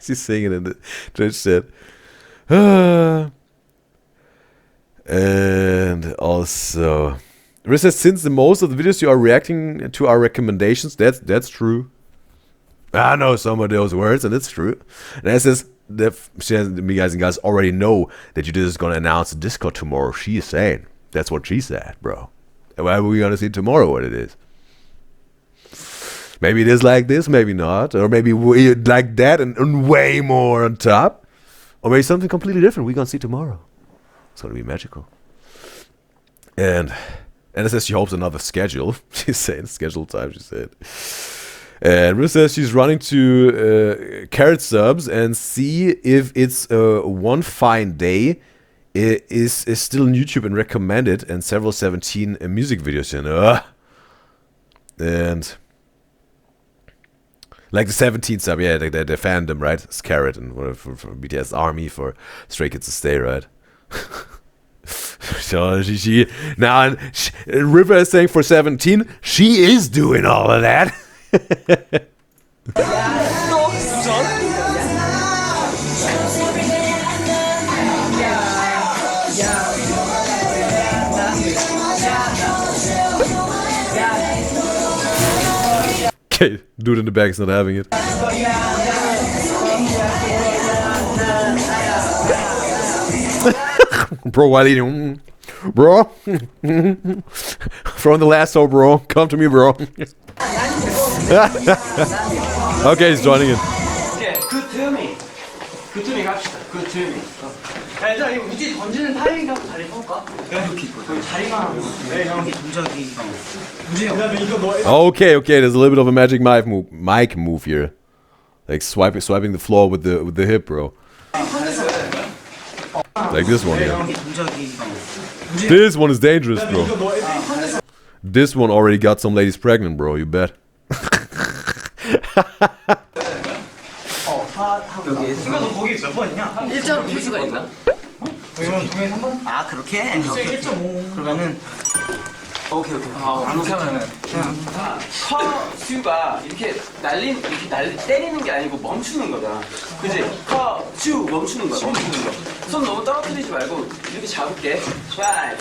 She's singing in the Twitch chat. And also, Riz says, since the most of the videos you are reacting to our recommendations, that's true. I know some of those words, and it's true. And it says, me guys and guys already know that Udyzyz is gonna announce a Discord tomorrow. She is saying. That's what she said, bro. And why are we gonna see tomorrow what it is? Maybe it is like this, maybe not. Or maybe like that and way more on top. Or maybe something completely different we're gonna see tomorrow. It's gonna be magical. And it says she hopes another schedule. She's saying schedule time, she said. And Riz says she's running to Carrot Subs and see if it's one fine day is still on YouTube and recommended, and several 17 music videos in. And like the 17 sub, yeah, the fandom, right? It's Carrot and for BTS Army, for Stray Kids to Stay, right? So she now River is saying for 17, she is doing all of that. Okay, dude in the back is not having it. Bro, while eating, bro. From the lasso, bro. Come to me, bro. Okay, he's joining in. Okay, good to me. Good to me 갑시다. Good to me. 자, 일단 이 우지 던지는 타이밍 한번 자리 볼까? 이렇게 자리만 네, 형 동작이. 그다음에 이거 뭐 Okay, there's a little bit of a magic mic move here. Like swiping the floor with the hip, bro. Like this one here. This one is dangerous, bro. This one already got some ladies pregnant, bro, you bet. 여기 이거도 거기 몇 번이냐? 일자로 필수가 있나? 그러면 동해 3번? 아 그렇게? 1.5 그러면은 오케이 그렇게 하면은 커, 슈가 이렇게 때리는 게 아니고 멈추는 거잖아. 그지? 커, 슈 멈추는 거야. 손 너무 떨어뜨리지 말고 이렇게 잡을게. 5,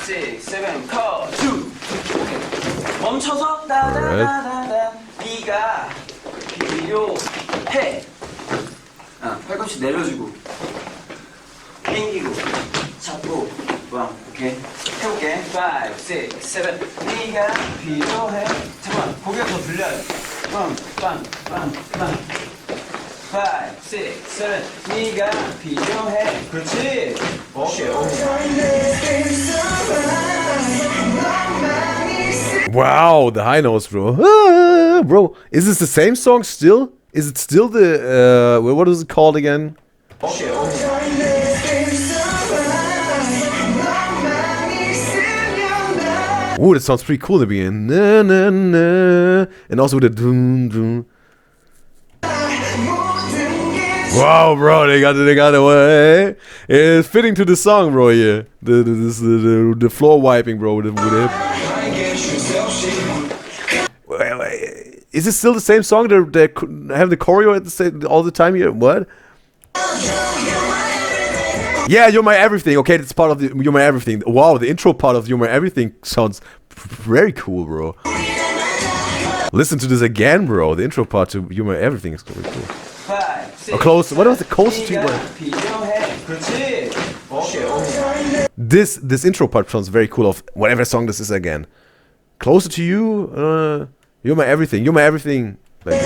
6, 7, 커, 슈. 오케이. 멈춰서 따다다다다 네가 필요해. 팔꿈치 내려주고 당기고 잡고 오케이 해볼게 5, 6, 7 네가 필요해 잠깐만 고개가 더 들려요 빵빵빵빵 5, 6, 7 네가 필요해 그렇지 오케이 Wow, the high notes, bro. Bro, is this the same song still? Is it still the, what is it called again? Ooh, that sounds pretty cool to be in. Na, na, na. And also with the doom, doom. Wow, bro, they got it away. It's fitting to the song, bro, here. The floor wiping, bro, with the hip. Is it still the same song? They have the choreo at the same, all the time here? What? Yeah, You're My Everything. Okay, that's part of the You're My Everything. Wow, the intro part of You're My Everything sounds very cool, bro. Listen to this again, bro. The intro part to You're My Everything is very cool. Oh, close. What was the close to? This intro part sounds very cool. Of whatever song this is again. Closer to You. You're My Everything. You're My Everything. Like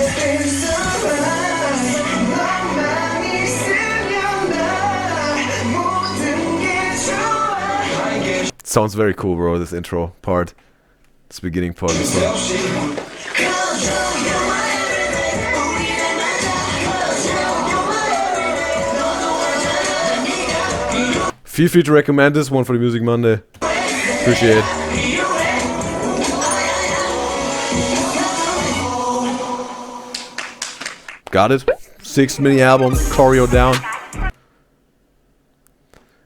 sounds very cool, bro. This intro part, this beginning part of the song. Feel free to recommend this one for the Music Monday. Appreciate it. Got it. 6th mini album, choreo down.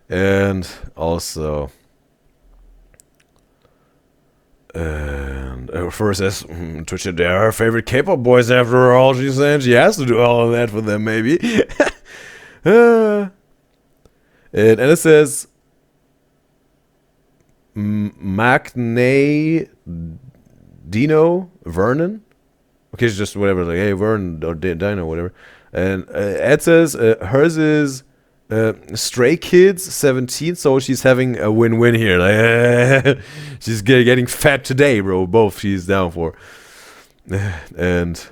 And also And first says, Twitch, they're her favorite K-pop boys after all. She said she has to do all of that for them, maybe. And Anna says, Magne Dino Vernon. Okay, it's just whatever, like, hey, Vernon or Dino, whatever. And Ed says hers is Stray Kids 17, so she's having a win-win here. Like, she's getting fat today, bro. Both she's down for. And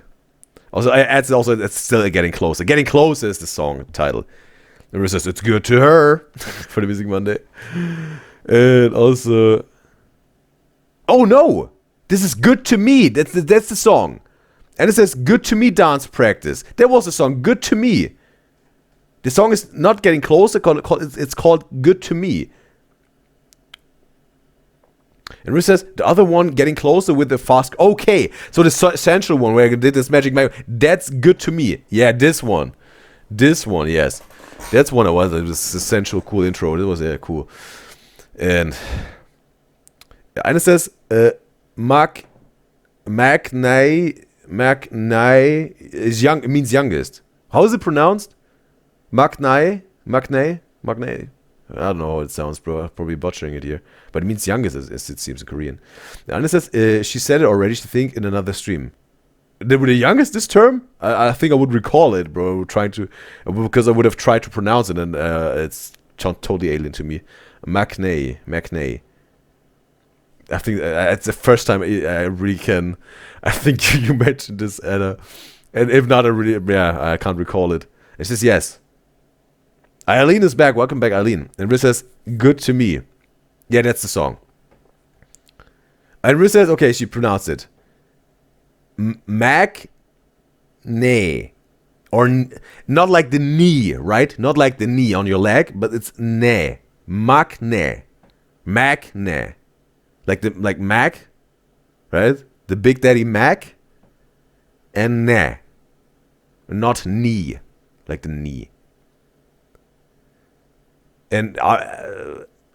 also, Ed says also it's still getting closer. Getting closer is the song title. And says it's good to her for the Music Monday. And also, oh no, this is good to me. That's the song. And it says good to me dance practice. There was a song good to me. The song is not getting closer. It's called good to me. And Riz says the other one getting closer with the fast. Okay, so the essential one where I did this magic. That's good to me. Yeah, this one. This one, yes. That's one I was. It was essential, cool intro. It was cool. And Anna says Magnai is young. It means youngest. How is it pronounced? Magnai. I don't know how it sounds, bro. I'm probably butchering it here, but it means youngest, as it seems in Korean. Anna says she said it already. She think in another stream. With the youngest this term, I think I would recall it, bro. Because I would have tried to pronounce it, and it's totally alien to me. Magnai. I think it's the first time I really can. I think you mentioned this, Anna. And if not, I can't recall it. It says yes. Eileen is back. Welcome back, Eileen. And Riz says, good to me. Yeah, that's the song. And Riz says, okay, she pronounced it. Magne. Or not like the knee, right? Not like the knee on your leg, but it's ne. Magne. Like Mac, right? The Big Daddy Mac. And ne. Not knee. Like the knee. And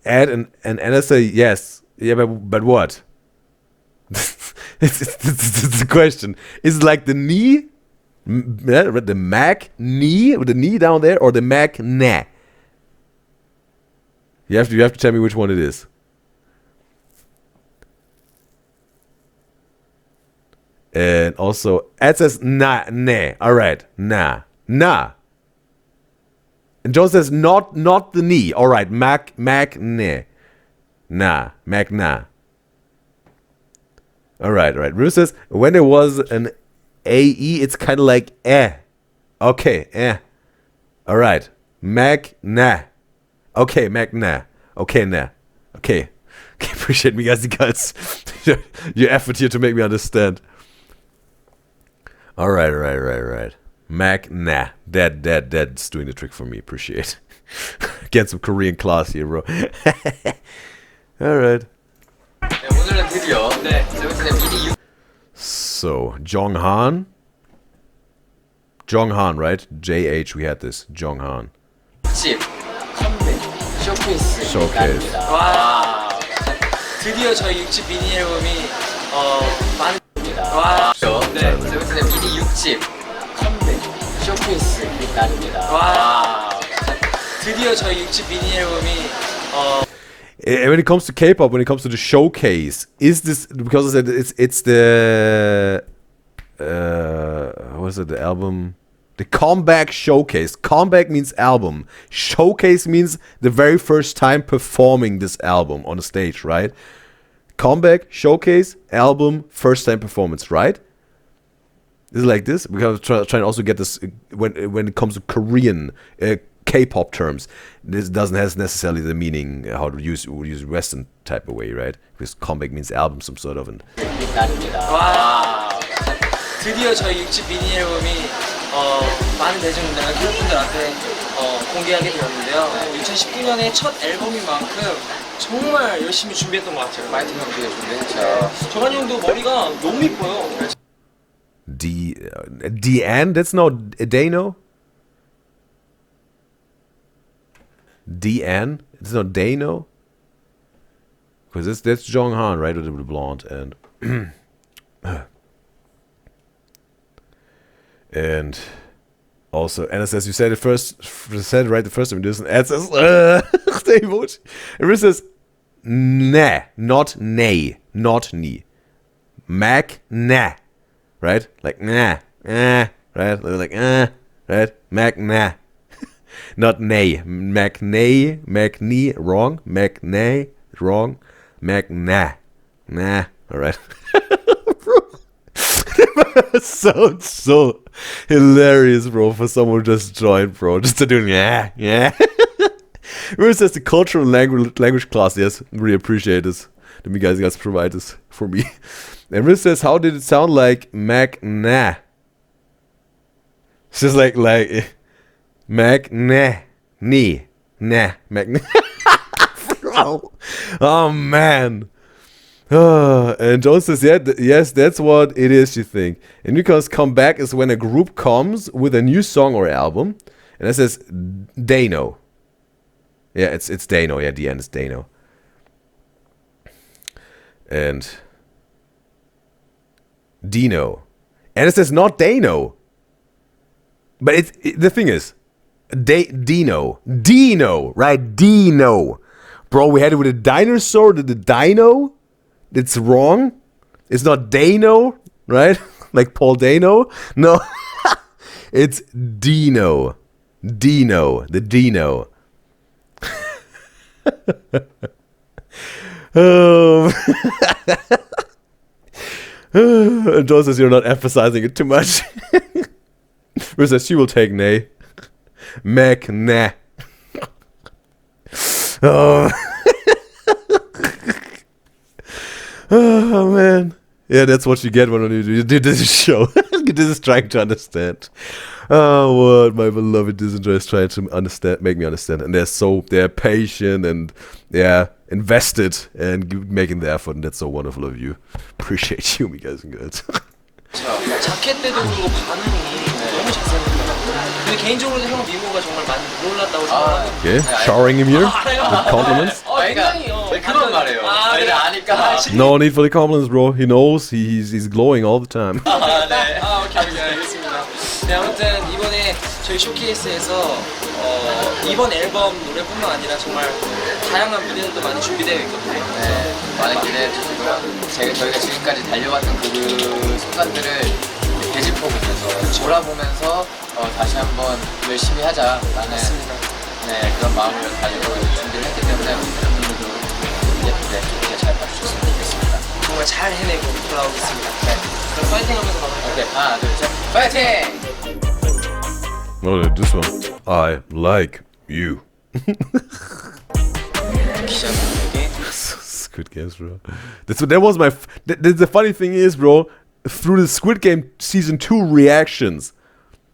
Ed and Anna say yes. Yeah, but what? it's the question. Is it like the knee? The Mac knee with the knee down there, or the Mac nah? You have to tell me which one it is. And also, Ed says nah. All right, nah. And Joe says not the knee. All right, Mac nah. All right. Ruth says when there was an AE, it's kind of like eh. Okay, All right, Mac nah. Okay, Mac nah. Okay, nah. Okay. Appreciate me, guys. Your effort here to make me understand. All right. Mac, nah. That's doing the trick for me. Appreciate. Get some Korean class here, bro. Alright. So, Joenghan, right? JH, we had this. Joenghan. Showcase. 와, 드디어 저희 6집 미니 앨범이 많은 와, 네, 저희는 미니 6집 컴백 쇼케이스 날입니다. 와, 드디어 저희 6집 미니 앨범이 When it comes to K-pop, when it comes to the showcase, is this because it's the what is it? The album, the comeback showcase. Comeback means album. Showcase means the very first time performing this album on the stage, right? Comeback, showcase, album, first time performance, right? Is it like this? Because I'm trying to also get this when it comes to Korean K-pop terms. This doesn't have necessarily the meaning how to use Western type of way, right? Because comeback means album, some sort of. And 와, 드디어 저희 6집 미니 앨범이 많은 대중분들과 팬분들한테 공개하게 되었는데요. 2019년의 첫 앨범인 만큼 정말 열심히 준비했던 것 같아요. 많이 준비했죠. 정한이 형도 머리가 너무 이뻐요. DN? That's no Dano? DN? It's not Dano? Because that's Joenghan, right, with the blonde, and and also, and as you said it first, said it right the first time, it doesn't. And says the emoji, and it says nah, not nay, not knee, mac nah, right, like nah, right, like right, mac nah. Not nay, mac nay, mac knee, wrong, mac nay, wrong, mac nah, nah, alright. Sounds so hilarious, bro, for someone who just joined, bro, just to do yeah. Where says the cultural language class, yes, really appreciate this. Let me guys provide this for me. And Riz says, how did it sound like mac nah? It's just like Mac nah knee nah Mac bro. Oh man. And Jones says, yeah, yes, that's what it is, you think. And because comeback is when a group comes with a new song or album. And it says Dino. Yeah, it's Dino. Yeah, the end is Dino. And Dino. And it says not Dano. But the thing is, Dino, right? Dino, bro. We had it with a dinosaur. The dino, it's wrong. It's not Dano, right? Like Paul Dano. No, it's Dino, the Dino. Joe says you're not emphasizing it too much. Riz says she will take nay. Mac nah. Oh. Oh man. Yeah, that's what you get when you do this show. This is trying to understand. Oh, what my beloved Disney is trying to understand, make me understand. And they're patient and invested and making the effort, and that's so wonderful of you. Appreciate you, guys and girls. 자켓 때도 그리고 반응이 너무 자세합니다. 근데 개인적으로 형 미모가 정말 많이 놀랐다고 생각하고. Okay, showering him here with compliments. 그런 말이에요. 그래 아니까. No need for the compliments, bro. He knows he's glowing all the time. 네. 오케이 알겠습니다. 네, 아무튼 이번에 저희 쇼케이스에서 이번 앨범 노래뿐만 아니라 정말 다양한 무대들도 많이 준비되어 있거든요. 네, 많이 기대해 주시고요. 저희가 지금까지 달려왔던 그 순간들을 되짚어보면서 돌아보면서 다시 한번 열심히 하자라는 그런 마음을 가지고 준비를 했기 때문에 여러분들도 예쁘게 좋게 잘 봐주셨으면 좋겠습니다. 정말 잘 해내고 돌아오겠습니다. 네, 그럼 파이팅 하면서 가볼까요? 오케이, 하나, 둘, 셋, 파이팅! Oh, this one. I like you. Squid Games, bro. That was my. The funny thing is, bro, through the Squid Game season 2 reactions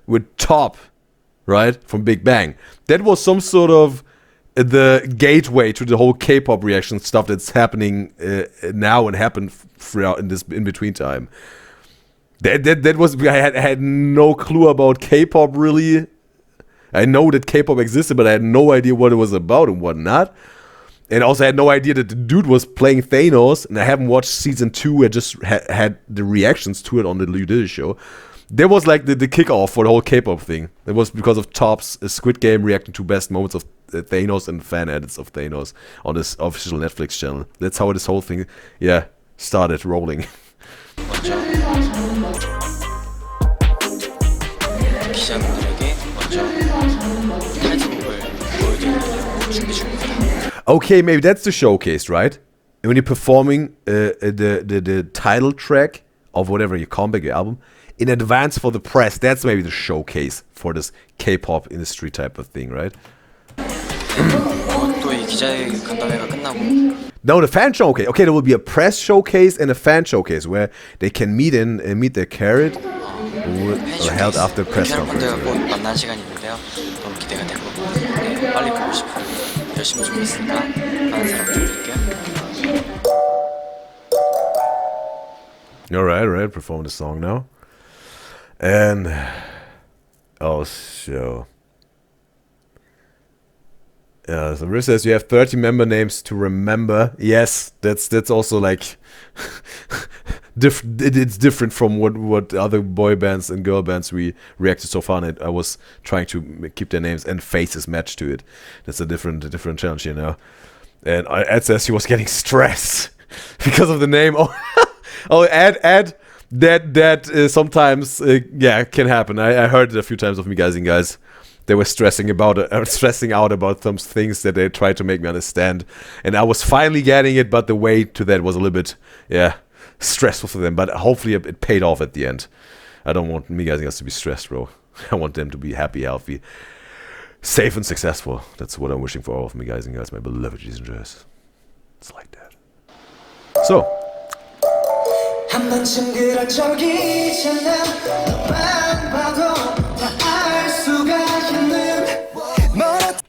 with Top, right, from Big Bang, that was some sort of the gateway to the whole K-pop reaction stuff that's happening now and happened throughout in this in between time. That was, I had no clue about K-pop really. I know that K-pop existed, but I had no idea what it was about and what not. And also I had no idea that the dude was playing Thanos, and I haven't watched season 2. I just had the reactions to it on the Udyzyz show. That was like the kickoff for the whole K-pop thing. It was because of Top's Squid Game reacting to best moments of Thanos and fan edits of Thanos on this official Netflix channel. That's how this whole thing, started rolling. Okay, maybe that's the showcase, right? And when you're performing the title track of whatever your comeback, your album, in advance for the press, that's maybe the showcase for this K-pop industry type of thing, right? No, the fan showcase. Okay, there will be a press showcase and a fan showcase where they can meet their carrot held after the press conference. 만난 시간이 있는데요. 너무 기대가 되고 빨리 보고 싶어요. 열심히 준비했으니까 많은 사랑 부탁드릴게요. Alright, perform the song now. And also So Riz says you have 30 member names to remember. Yes, that's also like it's different from what other boy bands and girl bands we reacted so far. And I was trying to keep their names and faces matched to it. That's a different challenge, you know. And Ed says he was getting stressed because of the name. Oh, Ed. That sometimes can happen. I heard it a few times of me guys. They were stressing out about some things that they tried to make me understand, and I was finally getting it. But the way to that was a little bit stressful for them. But hopefully it paid off at the end. I don't want me guys to be stressed, bro. I want them to be happy, healthy, safe, and successful. That's what I'm wishing for all of me guys, my beloved G's and J's. It's like that. So.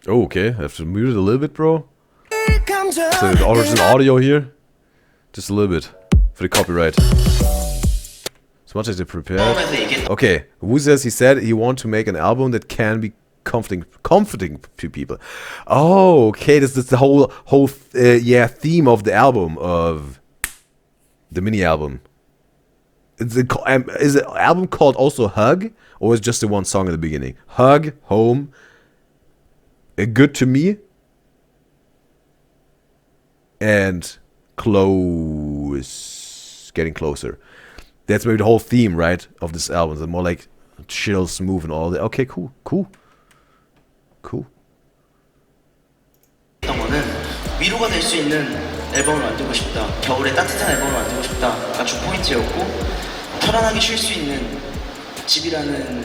Oh, okay. I have to mute it a little bit, bro. So the original audio here. Just a little bit. For the copyright. As much as they prepared. Okay. Woo says he said he wants to make an album that can be comforting to people. Oh, okay. This is the whole theme of the album, of the mini album. Is the album called also Hug, or is just the one song at the beginning? Hug, Home, Good to Me, and Close, Getting Closer. That's maybe the whole theme, right, of this album. It's more like chill, smooth, and all that. Okay, cool. 위로가 될 수 있는 앨범을 만들고 싶다. 겨울에 따뜻한 앨범을 만들고 싶다가 주 포인트였고, 편안하게 쉴 수 있는 집이라는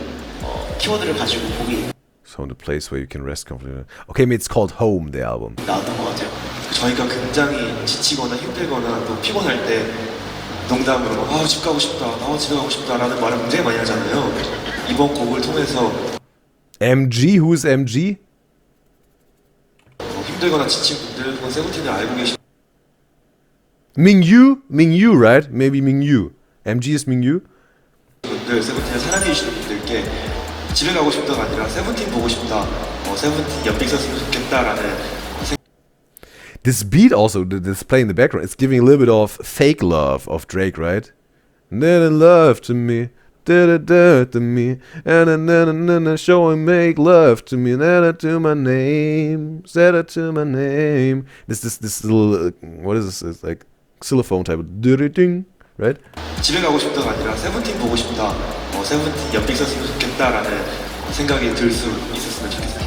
키워드를 가지고 곡이 So the place where you can rest comfortably. Okay, it's called Home, the album. 나왔던 것 같아요. 저희가 굉장히 지치거나 힘들거나 또 피곤할 때 농담으로 집 가고 싶다, 집에 가고 싶다라는 말을 굉장히 많이 하잖아요. 이번 곡을 통해서 MG? Who's MG? 힘들거나 지친 분들, 그건 세븐틴을 알고 계신 Mingyu, right? Maybe Mingyu. MG is Mingyu. 분들, 세븐틴을 사랑해 주시는 분들께 집에 가고 싶다가 아니라 세븐틴 보고 싶다, 세븐틴 옆에 있었으면 좋겠다라는. This beat also, this play in the background, it's giving a little bit of fake love of Drake, right? Didn't love to me, da-da-da to me, and show and make love to me, da-da to my name, da-da to my name. This little, what is this? It's like xylophone type of ding, right? 집에 가고 싶다가 아니라 세븐틴 보고 싶다, 세븐틴 옆에 있었으면 좋겠다라는 생각이 들 수 있었으면 좋겠어요.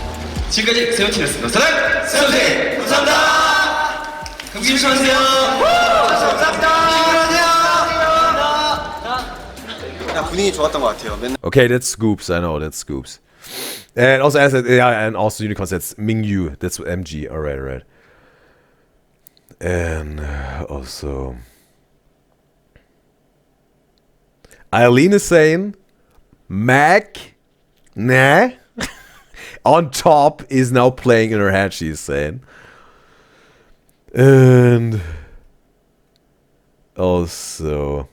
지금까지 세븐틴이었습니다. 사랑! 세븐틴! 감사합니다! 감기 조심하세요! 감사합니다! 분위기 좋았던 것 같아요. Okay, that's Scoops. I know that's Scoops. And also, and also Unicorn says Mingyu. That's MG. All right. And also, Eileen is saying, Mac, nah, on top is now playing in her head. She's saying, and also.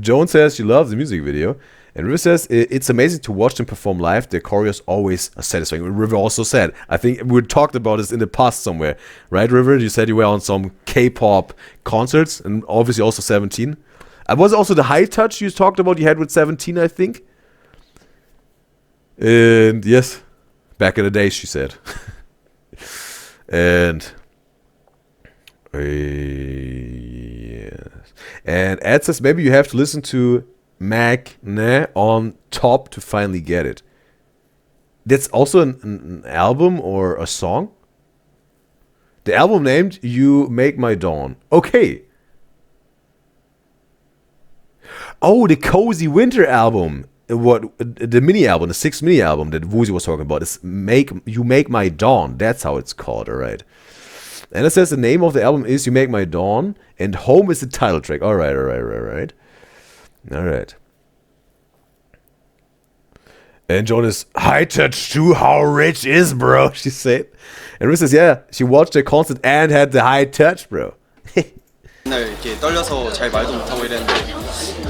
Joan says she loves the music video, and River says it's amazing to watch them perform live. Their choreos always are satisfying. River also said, I think we talked about this in the past somewhere, right, River? You said you were on some K-pop concerts, and obviously also 17. Was also the high touch you talked about you had with 17, I think? And yes, back in the day, she said. And yes. And Ed says maybe you have to listen to Mac on top to finally get it. That's also an album or a song? The album named You Make My Dawn. Okay. Oh, the Cozy Winter album. What the mini album, the 6th mini album that Woozi was talking about is You Make My Dawn. That's how it's called, alright. And it says the name of the album is You Make My Dawn, and Home is the title track. Alright. And Joan is, high touch too, how rich is, bro? She said. And Riz says, yeah, she watched the concert and had the high touch, bro. 맨날 이렇게 떨려서 잘 말도 못하고 이랬는데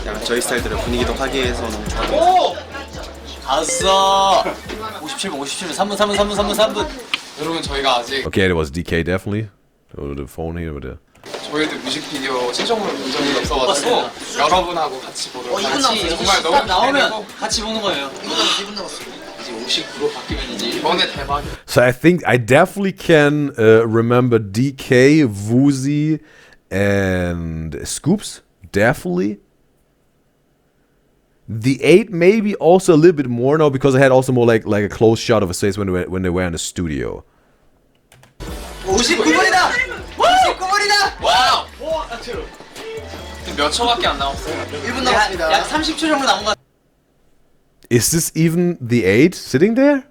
그냥 저희 스타일대로 분위기도 하기 위해서 너무 좋았던 것 같아요. 아싸. 57분 3분 3분. 여러분 저희가 아직 Okay, it was DK definitely. Oh, the phone here, but 저희도 뮤직비디오 최종으로 본 적이 없어가지고 여러분하고 같이 보도록 하겠습니다. 정말 너무 나오면 같이 보는 거예요. 2분 남았어. 이제 59로 바뀌면 이제 이번에 대박. So I think I definitely can remember DK, Woozi, and S.Coups. Definitely. The 8 maybe also a little bit more now because I had also more like a close shot of a face when they were in the studio. 59분이다! 59분이다! 와우. 몇 초밖에 안 남았어요. 1분 남았습니다. 약 30초 정도 남은 것 같아요. Is this even the 8 sitting there?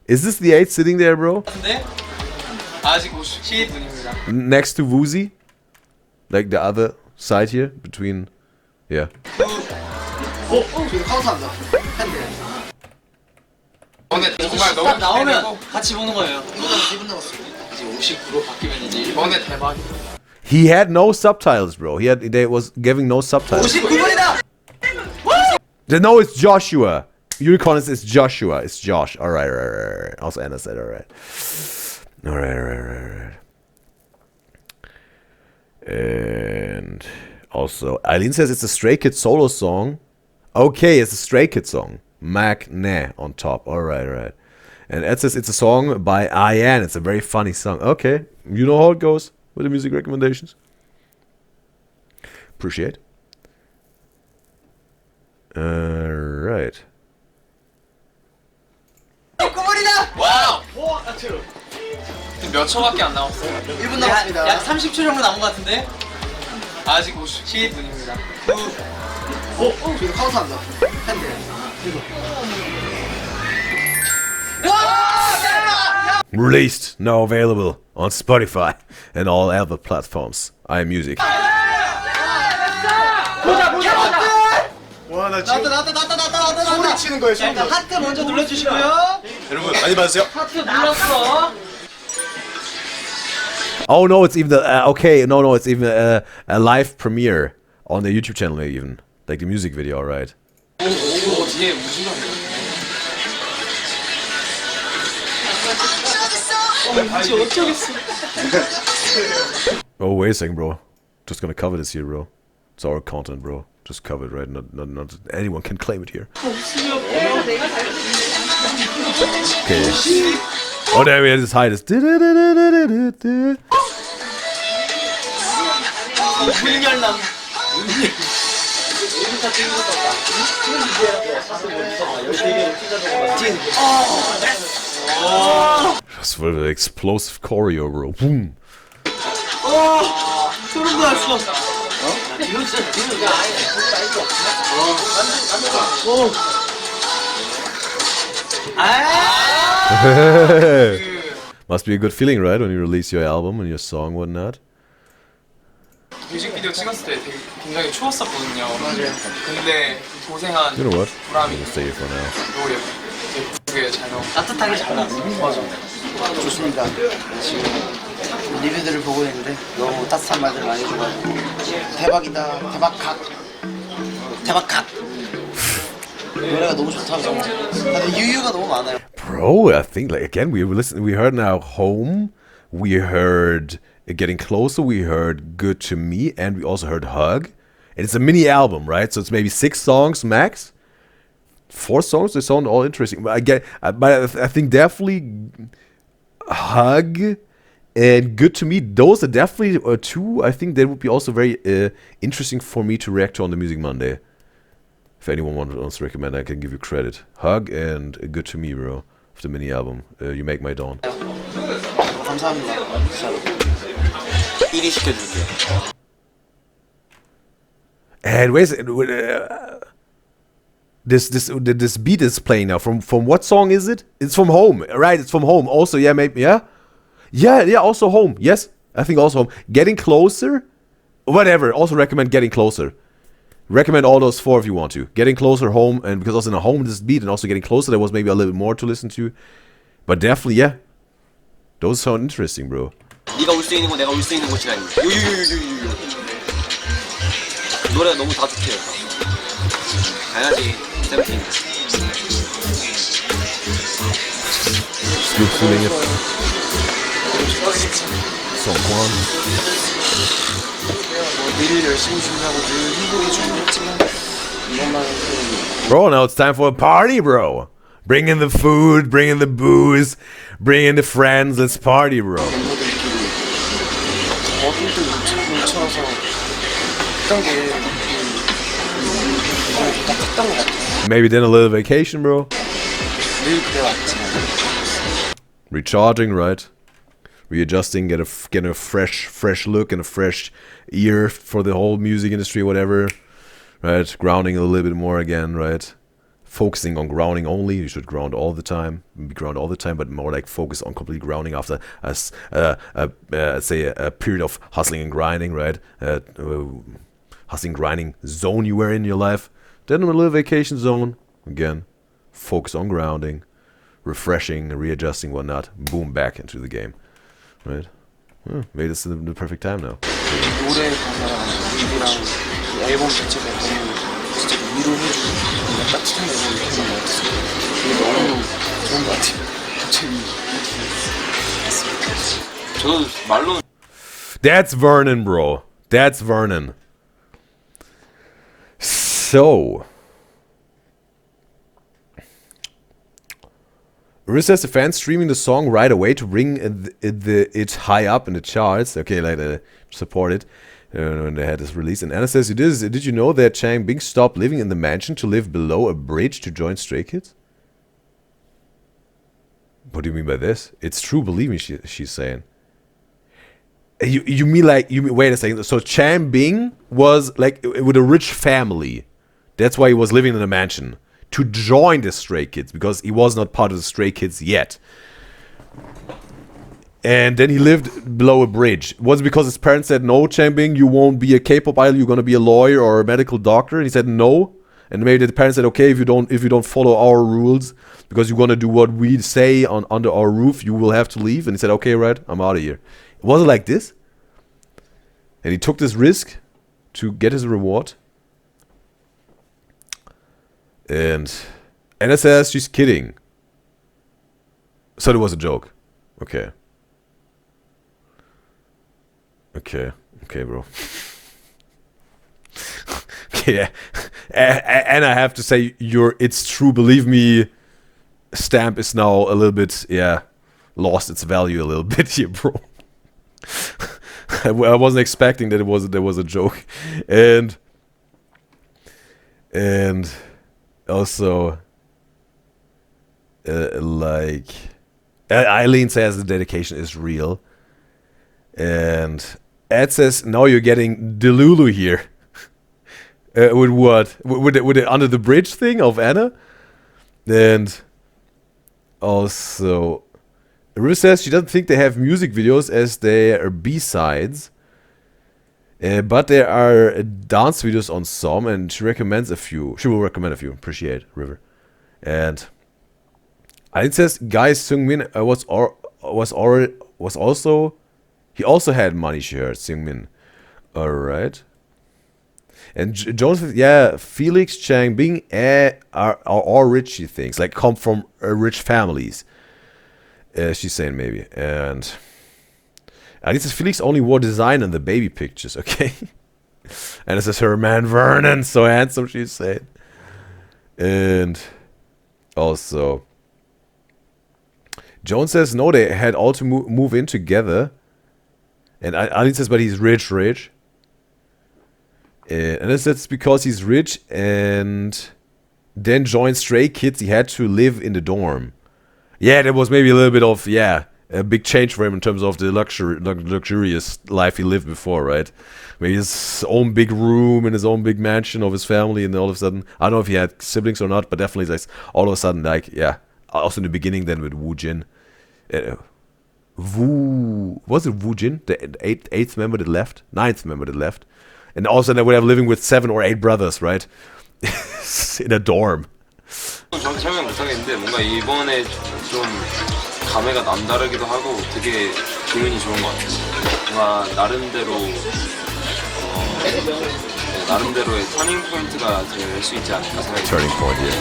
Is this the 8 sitting there, bro? 근데 아직 57분입니다. Next to Woozi? Like the other side here? Between... Yeah. 지금 카운트한다. 이번에 정말 너무 나오면 같이 보는 거예요. 2분 남았어. 이제 59로 바뀌면 이제 이번에 대박. He had no subtitles, bro. They was giving no subtitles. 59분이다! No, it's Joshua. Unicorn is Joshua. It's Josh. Alright. Also Anna said alright. Alright. And also, Eileen says it's a Stray Kids solo song. Okay, it's a Stray Kids song. Mac Nah on top. Alright. And Ed says it's a song by Ian. It's a very funny song. Okay, you know how it goes with the music recommendations. Appreciate. Alright. 59분이다! 와우. 몇 초밖에 안 남았어요. 1분 남았습니다. 약 30초 정도 남은 것 같은데 아직 57분입니다. 지금 카운트한다. Released, now available on Spotify and all other platforms. iMusic. 와, 나 지금 나왔다. 소리 치는 거예요, 소리. 일단 하트 먼저 눌러주시고요. 여러분, 많이 받으세요. 하트 눌렀어. Oh no, it's even the okay. No, it's even a live premiere on the YouTube channel, even like the music video, right? 오, 뒤에 무슨 Oh wait a second, bro. Just gonna cover this here, bro. It's our content, bro. Just cover it, right? Not anyone can claim it here. Okay. Oh, there we are. Just hide this. Just for the explosive choreo, bro. Boom. 소름 돋았어. Must be a good feeling, right? When you release your album and your song, whatnot. 뮤직비디오 찍었을 때 되게 굉장히 추웠었거든요. 근데 고생한 You know what? I'm 보람이 gonna stay here for now. 너무 예쁘게 잘 나온. 따뜻하게 잘 나왔어. 맞아. 좋습니다. 지금 리뷰들을 보고 있는데 너무 따뜻한 말들 많이 해줘가지고 대박이다, 대박각. 노래가 너무 좋다고. 근데 유유가 너무 많아요. Bro, I think like again we heard now Home, we heard Getting Closer, we heard Good to Me, and we also heard Hug. And it's a mini album, right? So it's maybe 6 songs max. 4 songs, they sound all interesting. But I think definitely Hug and Good to Me, those are definitely 2. I think that would be also very interesting for me to react to on the Music Monday. If anyone wants to recommend, I can give you credit. Hug and Good to Me, bro. Of the mini album, You Make My Dawn. 감사합니다. 진짜로. 1위 시켜줄게요. And wait a second, this beat is playing now. From what song is it? It's from Home, right? It's from Home. Also, yeah, maybe, yeah. Also Home. Yes, I think also Home. Getting Closer, whatever. Also recommend Getting Closer. Recommend all those 4 if you want to. Getting Closer, Home, and because also in a Home this beat and also Getting Closer, there was maybe a little bit more to listen to. But definitely, yeah. Those sound interesting, bro. 네가 울 수 있는 거 내가 울 수 있는 곳이라. 유유유유유유. 노래가 너무 다 좋대요. 당연하지. 세븐틴. Scoop feeling it. Seungkwan. 늘 열심히 준비하고 늘 힘들게 준비했지만 이번만은 Bro, now it's time for a party, bro. Bring in the food, bring in the booze, bring in the friends, let's party, bro. 멤버들끼리 어딜 또 뭉쳐서 했던 게 다 컸던 것 같아요. Maybe then a little vacation, bro. 늘 그래왔지. Recharging, right? Readjusting, get a fresh look and a fresh ear for the whole music industry, whatever. Right? Grounding a little bit more again, right? Focusing on grounding only. You should ground all the time. Be ground all the time, but more like focus on complete grounding after say a period of hustling and grinding, right? Hustling, grinding zone you were in your life. Then a little vacation zone. Again, focus on grounding, refreshing, readjusting, whatnot. Boom, back into the game. Right? Made this the perfect time now. 노래 가사랑 리드랑 앨범 자체가 너무 진짜 위로해주고 뭔가 따뜻한 앨범이 되는 것 같아서 이게 너무 좋은 것 같아요. 갑자기 저도 말로. That's Vernon, bro. That's Vernon. So, Udyzyz says the fans streaming the song right away to bring it high up in the charts. Okay, like support it when they had this release. And Anna says, did you know that Changbin stopped living in the mansion to live below a bridge to join Stray Kids? What do you mean by this? It's true, believe me, she's saying. You mean wait a second. So Changbin was like with a rich family. That's why he was living in a mansion. To join the Stray Kids, because he was not part of the Stray Kids yet. And then he lived below a bridge. Was it because his parents said, no, Changbin, you won't be a K-pop idol, you're gonna be a lawyer or a medical doctor? And he said no. And maybe the parents said, okay, if you don't follow our rules, because you're gonna do what we say under our roof, you will have to leave. And he said, okay, right, I'm out of here. Was it like this? And he took this risk to get his reward. And Anna says she's kidding. So it was a joke. Okay. Okay, bro. Okay, and I have to say, it's true, believe me, stamp is now a little bit, lost its value a little bit here, bro. I wasn't expecting that there was a joke. And also, like, Eileen says the dedication is real. And Ed says, now you're getting Delulu here. With what? With the under the bridge thing of Anna? And also, River says she doesn't think they have music videos as they are B-sides. But there are dance videos on some, and she recommends a few. She will recommend a few. Appreciate River. And it says, guys, Seungmin he also had money. She heard Seungmin. All right. And Jones says, yeah, Felix, Changbin are all rich. She thinks, like, come from rich families. She's saying maybe. And it says Felix only wore design in the baby pictures, okay? And it says her man Vernon, so handsome, she's saying. And also, Jones says no, they had all to move in together. And Ali says, but he's rich. And it says because he's rich and then joined Stray Kids, he had to live in the dorm. Yeah, there was maybe a little bit of, a big change for him in terms of the luxurious life he lived before, right? Maybe his own big room and his own big mansion of his family, and then all of a sudden, I don't know if he had siblings or not, but definitely like all of a sudden, like, also in the beginning then with Woo Jin. Was it Woo Jin? The ninth member that left. And also they would have living with 7 or 8 brothers, right? In a dorm. 저는 설명 못하겠는데 뭔가 이번에 좀 감회가 남다르기도 하고 되게 기분이 좋은 것 같아요. 뭔가 나름대로 나름대로의 터닝 포인트가 될 수 있지 않을까 생각이 Turning point, yeah.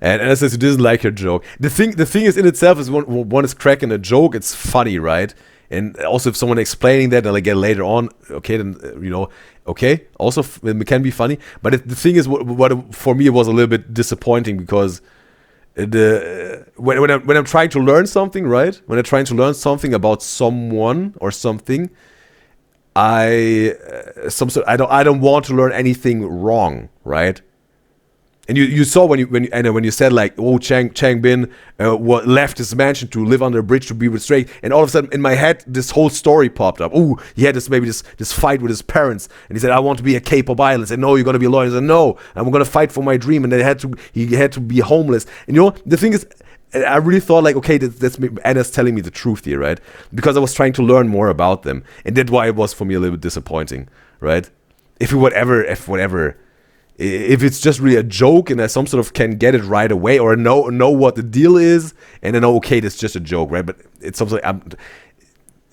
And Anna says he doesn't like her joke. The thing is in itself is one is cracking a joke, it's funny, right? And also if someone explaining that, and again later on, okay, then okay, also it can be funny. But the thing is, what for me it was a little bit disappointing because when I'm trying to learn something, right? When I'm trying to learn something about someone or something, I don't want to learn anything wrong, right? And you saw when you said like, oh, Changbin left his mansion to live under a bridge to be restrained, and all of a sudden in my head this whole story popped up. Oh, he had this fight with his parents, and he said, I want to be a K-pop idol. I said, no, you're gonna be a lawyer. He said, no, I'm gonna fight for my dream, and he had to be homeless. And the thing is, I really thought like, okay, that's Anna's telling me the truth here, right? Because I was trying to learn more about them, and that's why it was for me a little bit disappointing, right? If it's just really a joke and I some sort of can get it right away or know what the deal is and then okay, that's just a joke, right? But it's something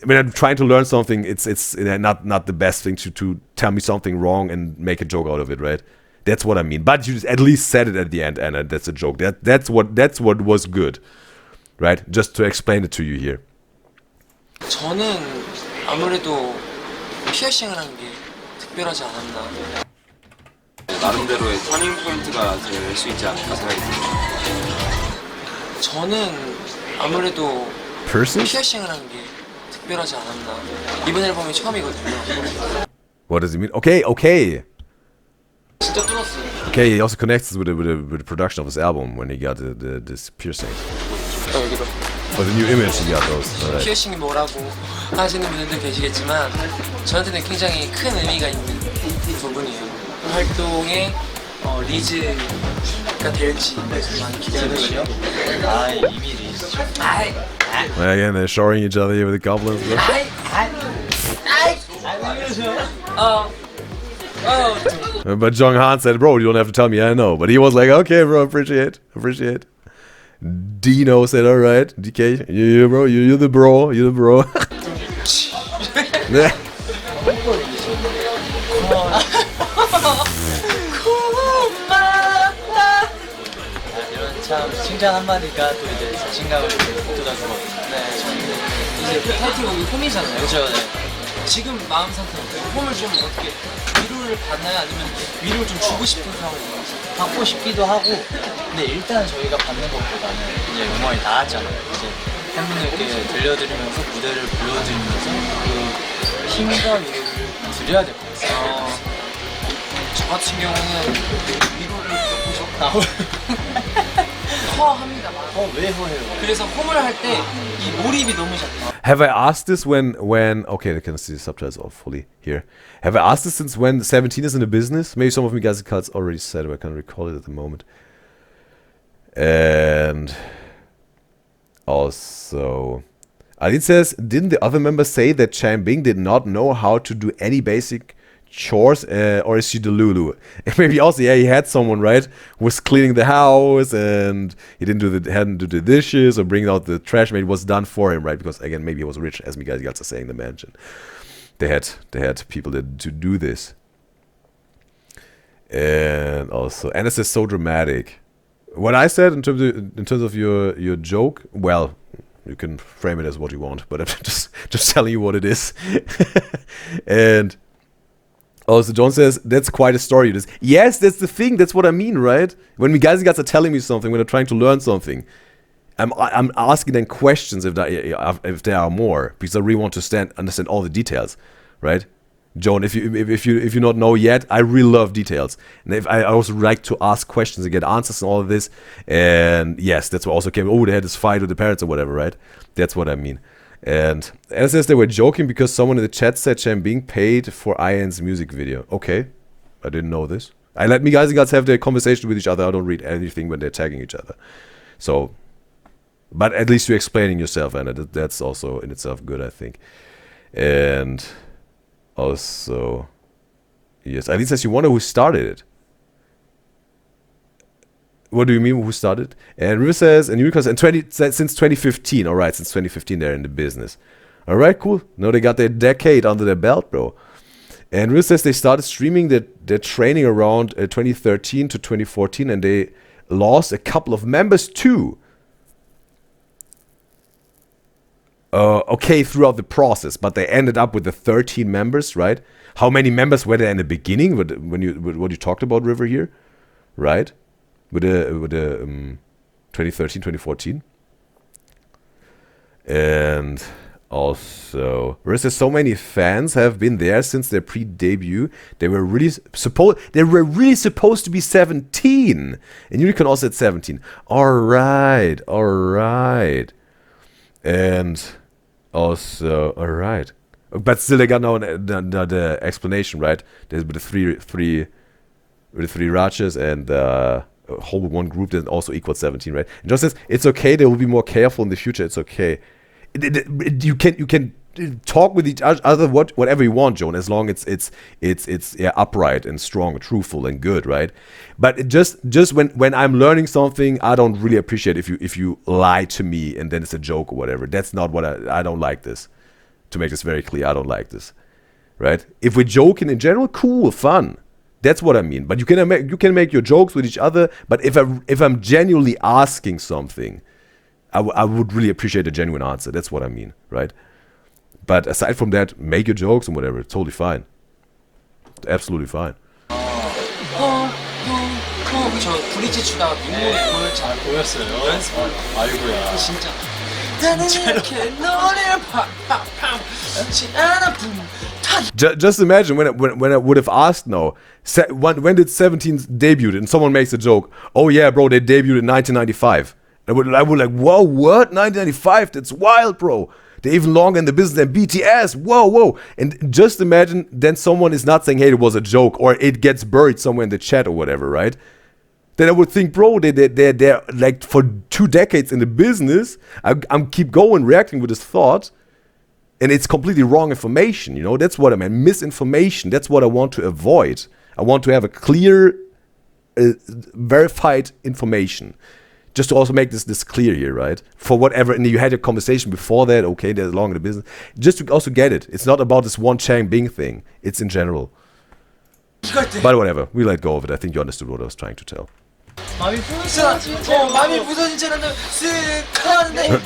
when I'm trying to learn something, it's not the best thing to tell me something wrong and make a joke out of it, right? That's what I mean. But you at least said it at the end, Anna. That's a joke. That's what was good, right? Just to explain it to you here. 저는 아무래도 피어싱을 한 게 특별하지 않았나. 나름대로의 터닝 포인트가 될 수 있지 않을까 생각이 듭니다. 저는 아무래도 피어싱을 한 게 특별하지 않았나. 이번 앨범이 처음이거든요. What does it mean? Okay. 진짜 뚫었어요. Okay, he also connects with the production of his album when he got this piercing. 여기로. For the new image he got those. Right. 피어싱이 뭐라고 하시는 분들도 계시겠지만 저한테는 굉장히 큰 의미가 있는 부분이에요. 활동의 리즈가 될지 많이 기대되거든요. 아 이미 리즈. Well, again, they're showing each other here with the goblins. But Joenghan said, bro, you don't have to tell me, I know. But he was like, okay, bro, appreciate. Dino said, alright, DK, you bro, you're the bro. 참 칭찬 한마디가 또 이제 자신감을 돋아주고. 네, 이제 타이틀곡이 홈이잖아요. 그렇죠, 네. 지금 마음 상태 어때요? 홈을 좀 어떻게 위로를 받나요? 아니면 위로를 좀 주고 싶은 상황인가요? 받고 싶기도 하고, 근데 일단 저희가 받는 것보다는 이제 음원이 나왔잖아요. 이제 팬분들께 들려드리면서 무대를 보여드리면서 그 힘과 위로를 드려야 될 것 같아요. 저 같은 경우는 위로를 받고 허합니다. 왜 허해요? 그래서 홈을 할 때 이 몰입이 너무 작다. Have I asked this when okay, I can see the subtitles all fully here. Have I asked this since when 17 is in the business? Maybe some of you guys already said it, but I can't recall it at the moment. And also Alin says, didn't the other members say that Changbin did not know how to do any basic chores, or is she the Lulu? And maybe also, yeah, he had someone, right, who was cleaning the house and he hadn't do the dishes or bring out the trash. Maybe it was done for him, right? Because again, maybe he was rich, as Miguel Galza saying, the mansion. They had people to do this. And also, Anna says so dramatic. What I said in terms of your joke, well, you can frame it as what you want, but I'm just telling you what it is. And also, John says, that's quite a story. Yes, that's the thing. That's what I mean, right? When you guys are telling me something, when they're trying to learn something, I'm asking them questions if there are more, because I really want to understand all the details, right? Joan, if you not know yet, I really love details, and I also like to ask questions and get answers and all of this. And yes, that's what also came. Oh, they had this fight with the parents or whatever, right? That's what I mean. And as says, they were joking because someone in the chat said Changbin paid for IN's music video. Okay, I didn't know this. I let me guys have their conversation with each other. I don't read anything when they're tagging each other. So, but at least you're explaining yourself, and that's also in itself good, I think. And also, yes, Eileen says you wonder who started it. What do you mean, who started? And River says, and Eureka says, since 2015. All right, since 2015 they're in the business. All right, cool. Now they got their decade under their belt, bro. And Riz says they started streaming their training around 2013 to 2014, and they lost a couple of members too. Okay, throughout the process, but they ended up with the 13 members, right? How many members were there in the beginning? What you talked about, River here, right? With the 2013, 2014, and also, versus so many fans have been there since their pre-debut. They were really supposed to be 17, and Unicorn also at 17. All right, and also all right, but still they got no the explanation, right? There's with the three Rajas and a whole one group that also equals 17, right? And just says it's okay. They will be more careful in the future. It's okay. You can talk with each other whatever you want, Joan, as long as it's upright and strong, and truthful and good, right? But just when I'm learning something, I don't really appreciate if you lie to me and then it's a joke or whatever. That's not what I don't like this. To make this very clear, I don't like this, right? If we're joking in general, cool, fun. That's what I mean. But you can make your jokes with each other. But if I'm genuinely asking something, I would really appreciate a genuine answer. That's what I mean, right? But aside from that, make your jokes and whatever. It's totally fine. Absolutely fine. 저 브릿지 추다가 눈물이 보여 잘 보였어요. 연습. 아이고야. 진짜. 나는 이렇게 너를 팡팡팡 않아 붐. Just imagine when I would have asked now, when did 17 debut? And someone makes a joke. Oh yeah, bro, they debuted in 1995. I would like, whoa, what? 1995? That's wild, bro. They're even longer in the business than BTS. Whoa. And just imagine then someone is not saying, hey, it was a joke, or it gets buried somewhere in the chat or whatever, right? Then I would think, bro, they're like for 2 decades in the business. I'm keep going, reacting with this thought. And it's completely wrong information, you know? That's what I mean. Misinformation. That's what I want to avoid. I want to have a clear, verified information. Just to also make this clear here, right? For whatever, and you had a conversation before that, okay, they're long in the business. Just to also get it. It's not about this one Chang Bing thing. It's in general. But whatever, we let go of it. I think you understood what I was trying to tell. 마음이 부서진 채 나는 쓱 하는데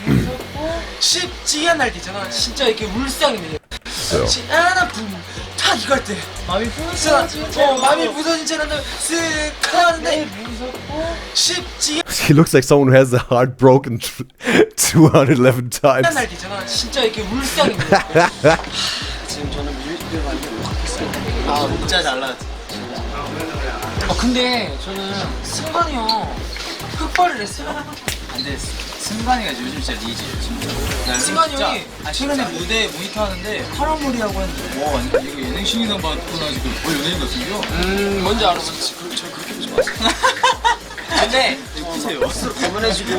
쉽지 않은 날 있잖아. 진짜 이렇게 울상이네. 쉽지 않아 붐탁 이거 할 때 마음이 부서진 채 나는 쓱 하는데 쉽지 He looks like someone who has the heart broken 211 times. 날 있잖아. 진짜 이렇게 울상이네. 지금 저는 뮤직비디오 만들고 있어요. 아 진짜 잘 나왔지. 근데 저는 승관이 형 흑발을 했어요. 안 됐어. 승관이가 요즘 진짜 리즈예요. 진짜. 승관이 형이 최근에 무대 모니터 하는데 파란머리하고 했는데 와 완전 이거 예능신이나 봤구나 지금 연예인 같은데요? 뭔지 알았어. 저 그렇게 보지 마세요. 근데 보세요. 거만해지고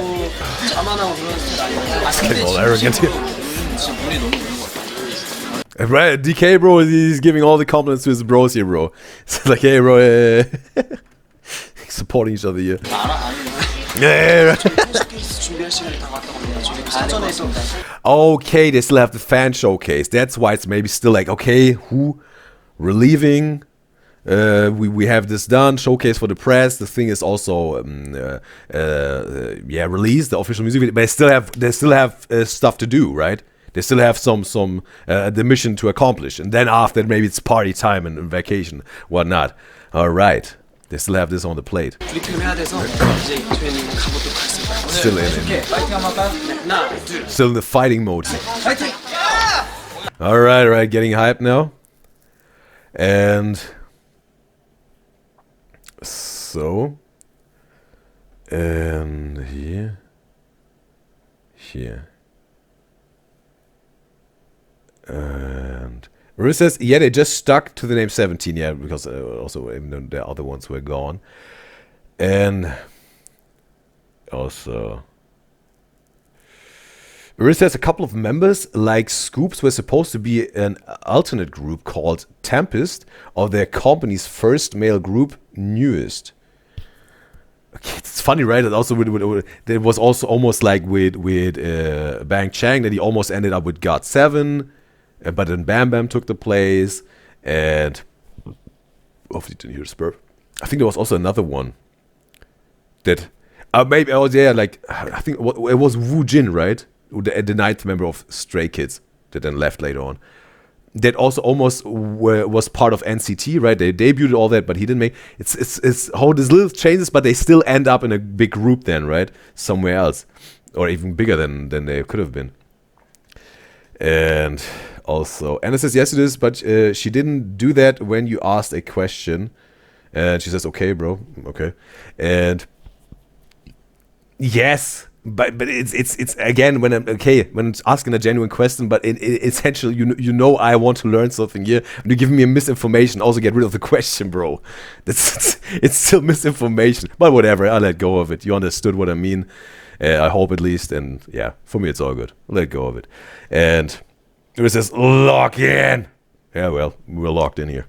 자만하고 그런 스타일 아니에요. 근데 진짜 물이 너무 좋은 것 같아요. Right, DK bro, he's giving all the compliments to his bros here, bro. It's like, hey bro, supporting each other here. Yeah. Okay, they still have the fan showcase. That's why it's maybe still like, okay, who relieving? We have this done, showcase for the press. The thing is also released, the official music video, but they still have stuff to do, right? They still have some the mission to accomplish, and then after maybe it's party time and vacation, whatnot. All right, they still have this on the plate. Still in the fighting mode. All right, getting hyped now, and so, and here. And Rue says, yeah, they just stuck to the name 17, yeah, because also the other ones were gone. And also, Rue says a couple of members, like S.Coups, were supposed to be an alternate group called Tempest, or their company's first male group, Newest. Okay, it's funny, right? That also it was also almost like with Bang Chang that he almost ended up with God 7. But then Bam Bam took the place, And hopefully you didn't hear the burp. I think there was also another one that maybe like I think it was Woo Jin, right? The ninth member of Stray Kids that then left later on. That also almost was part of NCT, right? They debuted all that, but he didn't make it's how there's little changes, but they still end up in a big group then, right? Somewhere else, or even bigger than they could have been. And also, Anna says yes it is, but she didn't do that when you asked a question. And she says, okay, bro, okay. And yes, but it's again when I'm asking a genuine question, but essentially you know I want to learn something here. And you're giving me a misinformation. Also get rid of the question, bro. It's still misinformation, but whatever. I let go of it. You understood what I mean. I hope at least, and yeah, for me it's all good. I'll let go of it. And it says lock in. Yeah, well, we're locked in here.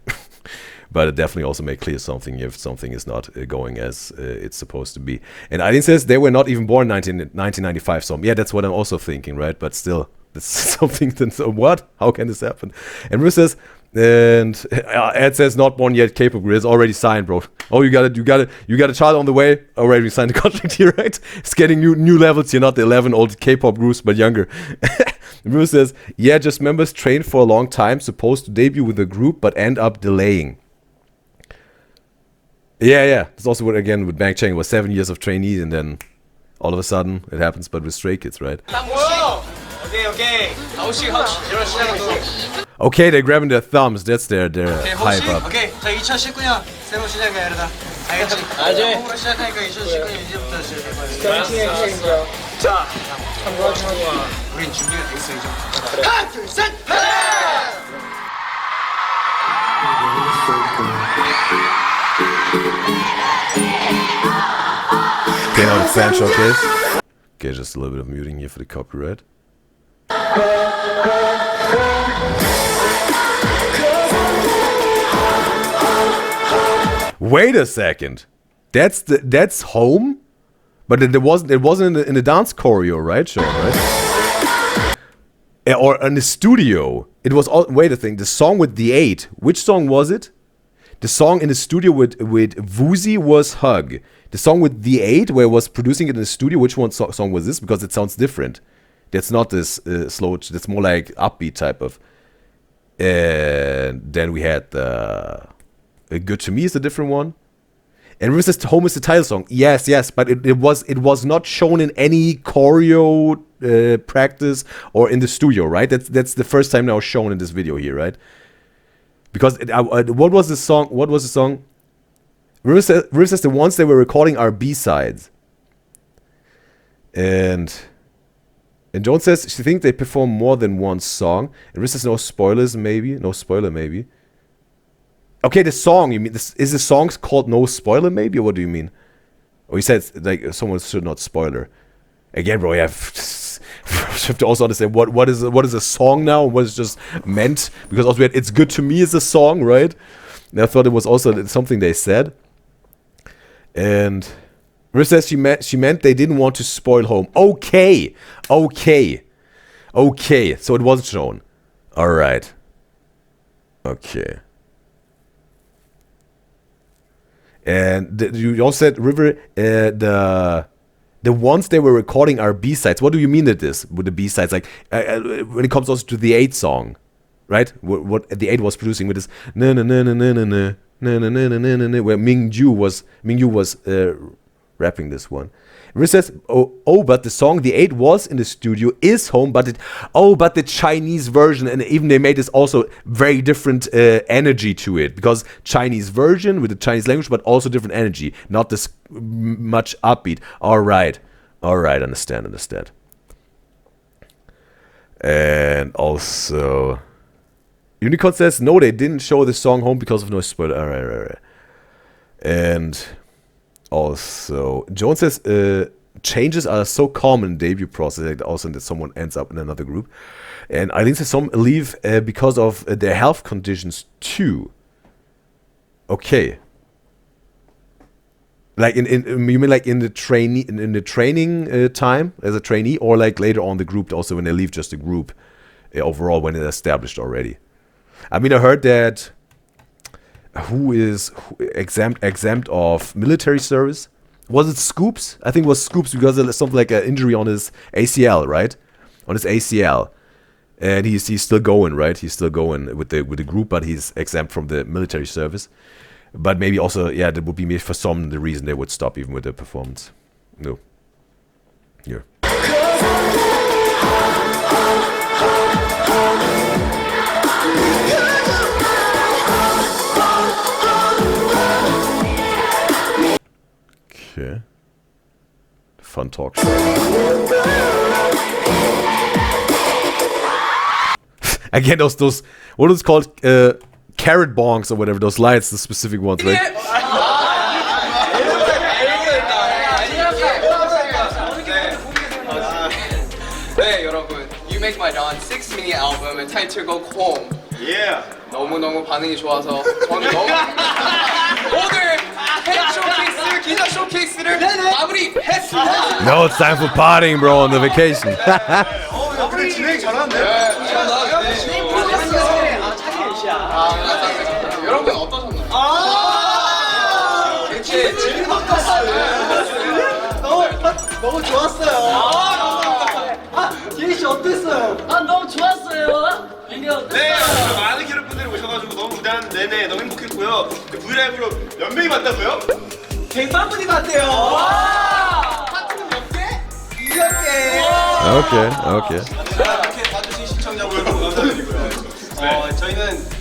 But it definitely also make clear something if something is not going as it's supposed to be. And Aydin says they were not even born in 1995. So yeah, that's what I'm also thinking, right? But still, that's something. So what? How can this happen? And Ruth says, and Ed says not born yet. K-pop is already signed, bro. Oh, you got a child on the way. Already signed the contract here, right? It's getting new levels. You're not the 11 old K-pop groups, but younger. Ruth says, yeah, just members trained for a long time, supposed to debut with a group, but end up delaying. Yeah. That's also what, again, with Bang Chang, it was 7 years of trainees, and then all of a sudden it happens, but with Stray Kids, right? Okay, they're grabbing their thumbs. That's their hype up. 오케이, 자 2019년 새로운 시작이야, 이러다. 알겠지? 한국으로 시작하니까 2019년 이제부터 시작해. 자, 우린 준비가 돼 있어 이제. 하나, 둘, 셋, Okay, now the fan showcase. Okay, just a little bit of muting here for the copyright. Wait a second. That's home? But it wasn't in the dance choreo, right, Sean, right? Or in the studio. It was all, wait a thing, the song with the 8. Which song was it? The song in the studio with Woozi was Hug. The song with the 8, where I was producing it in the studio, which one song was this? Because it sounds different. That's not this slow, that's more like upbeat type of. And then we had Good to Me is a different one. And River's Home is the title song. Yes, but it was not shown in any choreo practice or in the studio, right? That's the first time now shown in this video here, right? Because what was the song? River says the ones they were recording are B-sides. And Jones says she thinks they perform more than one song. And River says no spoilers, maybe. No spoiler, maybe. Okay, the song, you mean, is the song called No Spoiler, maybe? Or what do you mean? Or you said, like, someone should not spoiler. Again, bro, you have to also understand what is a song now, and what is just meant. Because also we had It's Good to Me is a song, right? And I thought it was also something they said. And Riz says she meant they didn't want to spoil Home. Okay, so it wasn't shown. Alright. Okay. And you also said, River, the ones they were recording are B-sides. What do you mean with this, with the B-sides? Like, when it comes also to the 8 song, right? What the 8 was producing with this na na na na na na na na na na na na, where Mingyu was rapping this one. Riz says, but the song the 8 was in the studio is Home, but the Chinese version, and even they made this also very different energy to it, because Chinese version with the Chinese language, but also different energy, not this much upbeat. All right, understand. And also, Unicorn says, no, they didn't show the song Home because of no spoiler. All right. And also, Jones says changes are so common in debut process that also that someone ends up in another group. And I think that some leave because of their health conditions too. Okay. Like you mean like in the training time as a trainee, or like later on the group also when they leave just the group overall when it's established already. I mean, I heard that who is exempt of military service. Was it Scoops? I think it was Scoops because of something like an injury on his ACL, right? On his ACL. And he's still going, right? He's still going with the group, but he's exempt from the military service. But maybe also, yeah, that would be maybe for some the reason they would stop even with the performance. No. Yeah. Okay. Fun talk show. Again, those what is called carrot bongs or whatever, those lights, the specific ones, right? 네, 여러분, You Make My Dawn 6 mini album의 타이틀곡 Home. 너무너무 반응이 좋아서 저는 너무 오늘 팬 쇼케이스, 기자 쇼케이스를 마무리했습니다. No, it's time for partying, bro, on the vacation. 근데 진행 잘하는데? 여러분 어떠셨나요? 이렇게 질문 바꿨어요. 너무 좋았어요. 기혜씨 어땠어요? 너무 좋았어요. 이게 네, 많은 캐럿분들이 오셔가지고 너무 무대하는 내내 너무 행복했고요. 그 브이라이브로 몇 명이 봤다고요? 100만 분이 봤대요. 파트는 몇 개? 2개. 오케이. 이렇게 봐주신 시청자분 여러분 감사드리고요. 저희는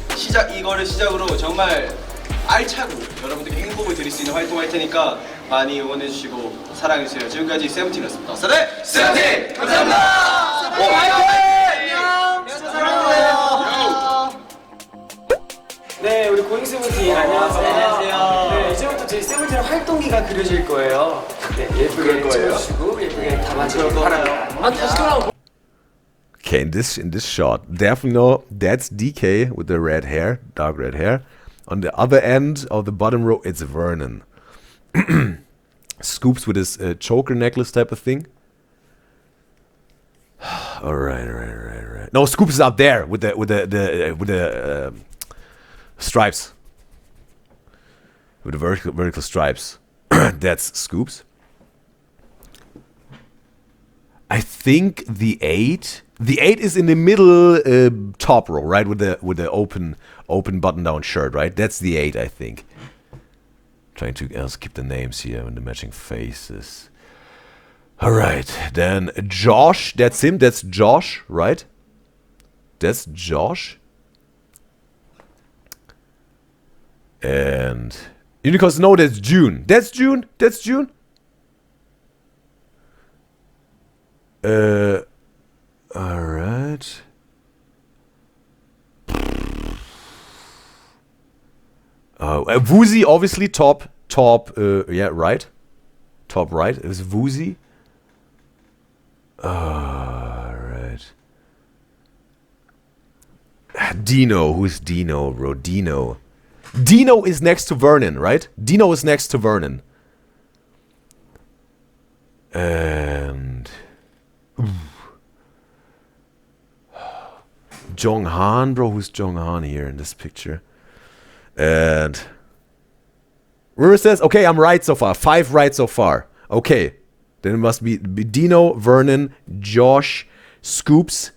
이거를 시작으로 정말 알차고 여러분들께 행복을 드릴 수 있는 활동할 테니까 많이 응원해주시고 사랑해주세요. 지금까지 세븐틴이었습니다. 세븐틴! 감사합니다! 오, 안녕. 사랑해요. 네, 우리 고잉 세븐틴 안녕하세요. 네, 이제부터 저희 세븐틴 활동기가 그려질 거예요. 네, 예쁘게 찍어주시고 예쁘게 담아주길 바라요. 다시 돌아오고. Okay, in this shot, definitely no, that's DK with the red hair, dark red hair. On the other end of the bottom row, it's Vernon. Scoops with his choker necklace type of thing. All right. No, Scoops is up there with the stripes, with the vertical stripes. That's Scoops. I think the 8. The 8 is in the middle top row, right, with the open button-down shirt, right? That's the 8, I think. Trying to else keep the names here and the matching faces. All right, then Josh. That's him. That's Josh, right? That's Josh. And Unicorns, no, that's June. That's June. That's June. Alright. Woozi, obviously top, yeah, right. Top right is Woozi. Alright. Dino, who's Dino, bro? Dino. Dino is next to Vernon, right? Dino is next to Vernon. And Joenghan, bro, who's Joenghan here in this picture? And River says, okay, I'm right so far. 5 right so far. Okay. Then it must be Dino, Vernon, Josh, Scoops,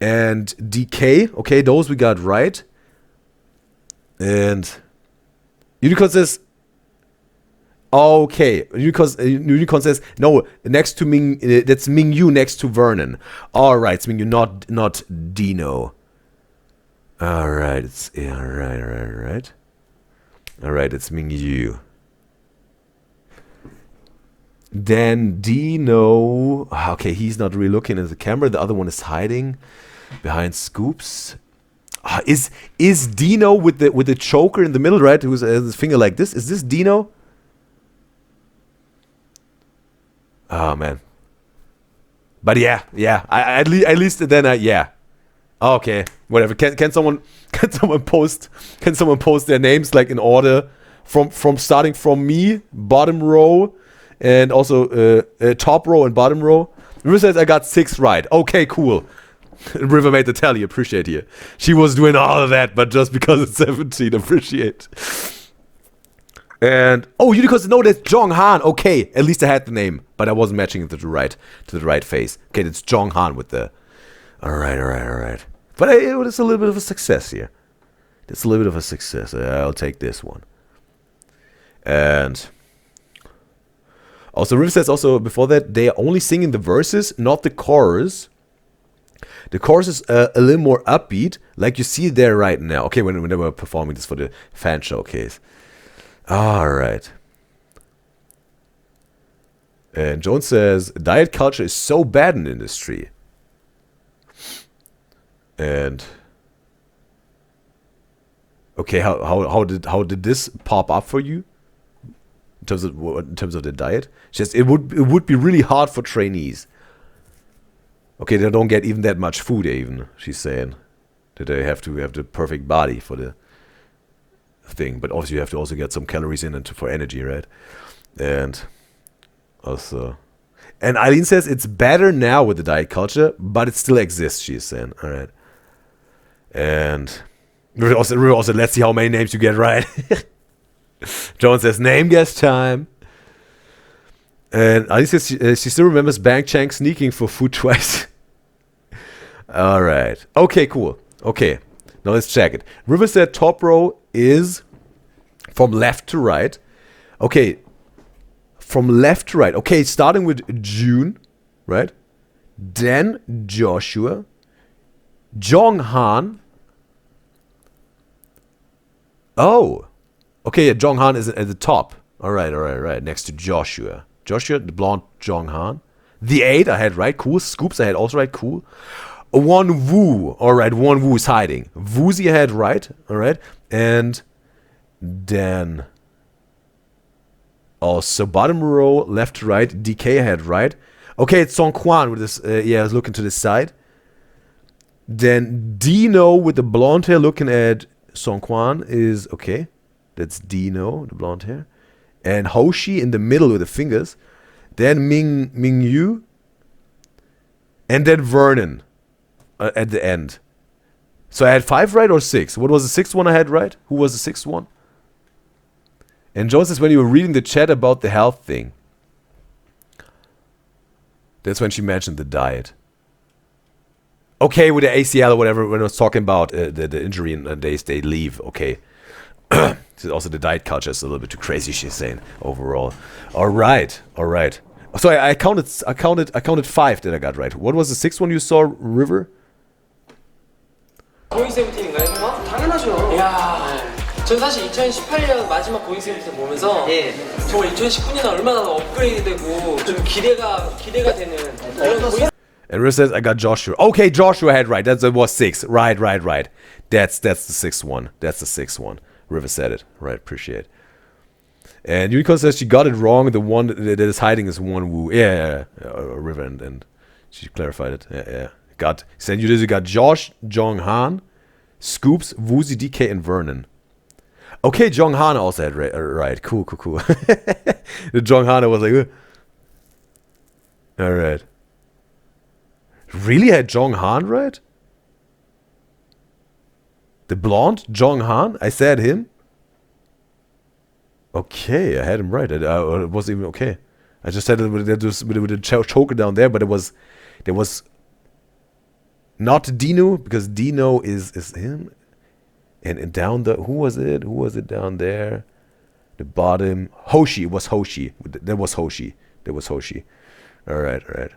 and DK. Okay, those we got right. And Unicorn says, okay, Unicorn says, no, next to Ming, that's Mingyu next to Vernon. Alright, it's Mingyu, not Dino. Alright, it's, yeah, right. Alright, it's Mingyu. Then Dino, okay, he's not really looking at the camera, the other one is hiding behind Scoops. Is Dino with the choker in the middle, right, who's has his finger like this? Is this Dino? Oh man. But yeah, at least then yeah. Okay, whatever. Can someone post their names like in order from starting from me, bottom row, and also top row and bottom row. River says I got 6 right. Okay, cool. River made the tally, appreciate here. She was doing all of that, but just because it's 17, appreciate. And oh, Udyzyz, no, that's Joenghan. Okay, at least I had the name, but I wasn't matching it to the right face. Okay, that's Joenghan with the. All right. But it was a little bit of a success here. It's a little bit of a success. I'll take this one. And also, River says also before that they are only singing the verses, not the chorus. The chorus is a little more upbeat, like you see there right now. Okay, when they were performing this for the fan showcase. All right. And Jones says diet culture is so bad in the industry. And okay, how did this pop up for you in terms of the diet? Just it would be really hard for trainees. Okay, they don't get even that much food. Even she's saying that they have to have the perfect body for the thing, but obviously you have to also get some calories in for energy, right? And also, and Eileen says it's better now with the diet culture, but it still exists. She's saying, all right. And we also let's see how many names you get right. John says name guess time. And Eileen says she still remembers Bang Chang sneaking for food twice. All right. Okay, cool. Okay. Now let's check it. River said top row is from left to right. Okay. From left to right. Okay, starting with June, right? Then Joshua. Joenghan. Oh. Okay, yeah, Joenghan is at the top. All right. Next to Joshua. Joshua, the blonde Joenghan. The 8 I had right. Cool. S.Coups I had also right. Cool. Wonwoo. All right, Wonwoo is hiding. Woozi I had right. All right. And then also bottom row, left to right. DK I had right. Okay, it's Seungkwan with this. Yeah, I was looking to the side. Then Dino with the blonde hair looking at Seungkwan is okay. That's Dino, the blonde hair. And Hoshi in the middle with the fingers. Then Mingyu. And then Vernon at the end. So I had 5 right or 6? What was the 6th one I had right? Who was the 6th one? And Joe says when you were reading the chat about the health thing. That's when she mentioned the diet. Okay, with the ACL or whatever, when I was talking about the injury and they leave. Okay. Also the diet culture is a little bit too crazy, she's saying, overall. Alright. So I counted 5 that I got right. What was the 6th one you saw, River? 고잉 세븐틴인가요, 형아? 당연하죠. 이야, 전 사실 2018년 마지막 고잉 세븐틴 보면서 정말 2019년에 얼마나 업그레이드되고 좀 기대가 되는 그런 고잉. And River says I got Joshua. Okay, Joshua had right. That was 6. Right. That's the 6th one. That's the 6th one. River said it. Right, appreciate it. And Unicorn says she got it wrong. The one that is hiding is Wonwoo. Yeah. River and she clarified it. Yeah. Said you got Josh, Joenghan, S.Coups, Woozi, DK, and Vernon. Okay, Joenghan also had right. Cool. The Joenghan was like, all right. Really had Joenghan right? The blonde Joenghan? I said him. Okay, I had him right. It wasn't even okay. I just said it with the choker down there, but there was not Dino, because Dino is him. And down the who was it down there? The bottom. Hoshi. It was Hoshi. That was Hoshi. Alright.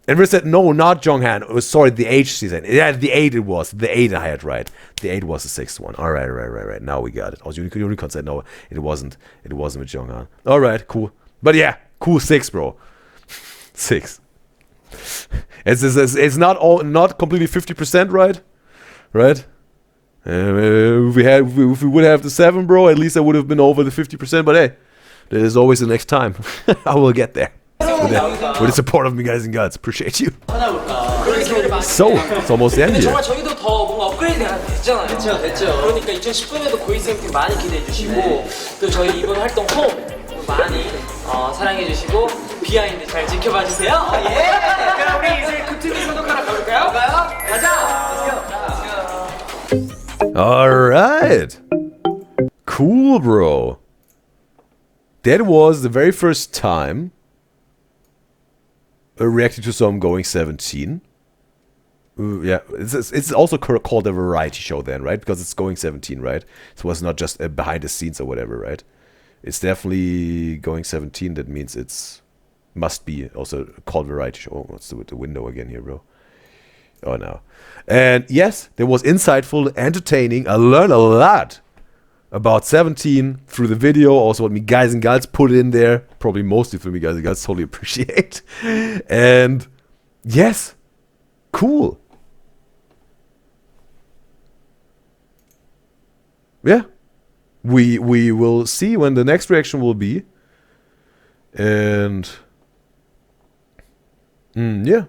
And we said no, not Joenghan. Sorry, the 8 she said. Yeah, the 8 it was. The 8 I had right. The 8 was the 6th one. Alright, right. Now we got it. Also Unicorn said no, it wasn't with Joenghan. Alright, cool. But yeah, cool 6, bro. 6. It's not completely 50% right? If we would have the 7, bro, at least I would have been over the 50%. But hey, there's always the next time. I will get there with the support of me guys and gods. Appreciate you. So it's almost the end here. 정말 저희도 더 뭔가 업그레이드가 됐잖아요. 됐죠. 그러니까 2019년에도 고잉 세븐틴 많이 기대해 주시고 또 저희 이번 활동 홈 많이 사랑해주시고 비하인드 잘 지켜봐주세요. 예. 그럼 우리 이제 그 TV 소독하러 가볼까요? 가자. Alright. Cool, bro. That was the very first time reacting to some Going 17. Yeah, it's also called a variety show then, right? Because it's Going 17, right? So it's not just a behind the scenes or whatever, right? It's definitely Going 17. That means it's must be also called variety show. Oh, what's the window again here, bro? Oh, no. And yes, it was insightful, entertaining. I learned a lot about 17 through the video. Also what me guys and gals put in there. Probably mostly for me guys and gals. Totally appreciate. And yes, cool. Yeah. We will see when the next reaction will be. And yeah.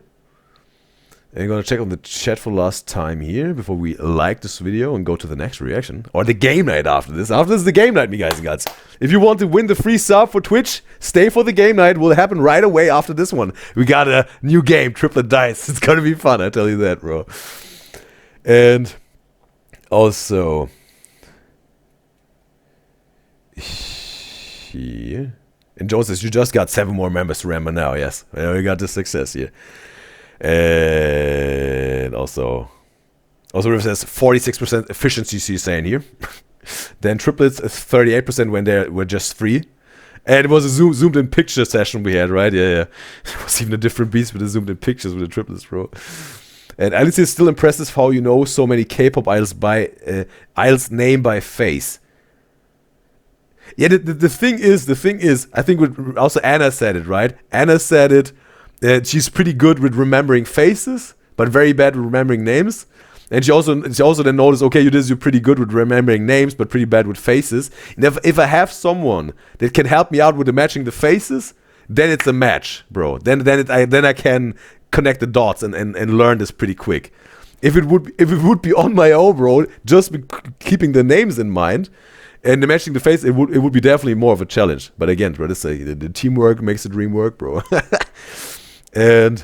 I'm gonna check on the chat for last time here before we like this video and go to the next reaction. Or the game night after this. After this is the game night, me guys and guys. If you want to win the free sub for Twitch, stay for the game night. It will happen right away after this one. We got a new game, Triplet Dice. It's gonna be fun, I tell you that, bro. And also here. And Joe says, you just got 7 more members to remember now. Yes, we got the success here. And also River says 46% efficiency, she's saying here. Then triplets 38% when they were just 3. And it was a zoomed in picture session we had, right? Yeah. It was even a different beast with the zoomed in pictures with the triplets, bro. And Alice is still impressive how you know so many K-pop idols by idols name by face. Yeah, the thing is, I think also Anna said it, right? Anna said it. She's pretty good with remembering faces, but very bad with remembering names. And she also then noticed, okay, you're pretty good with remembering names, but pretty bad with faces. And if I have someone that can help me out with matching the faces, then it's a match, bro. Then I can connect the dots and learn this pretty quick. If it would be on my own, bro, just keeping the names in mind and matching the face, it would be definitely more of a challenge. But again, bro, the teamwork makes the dream work, bro. And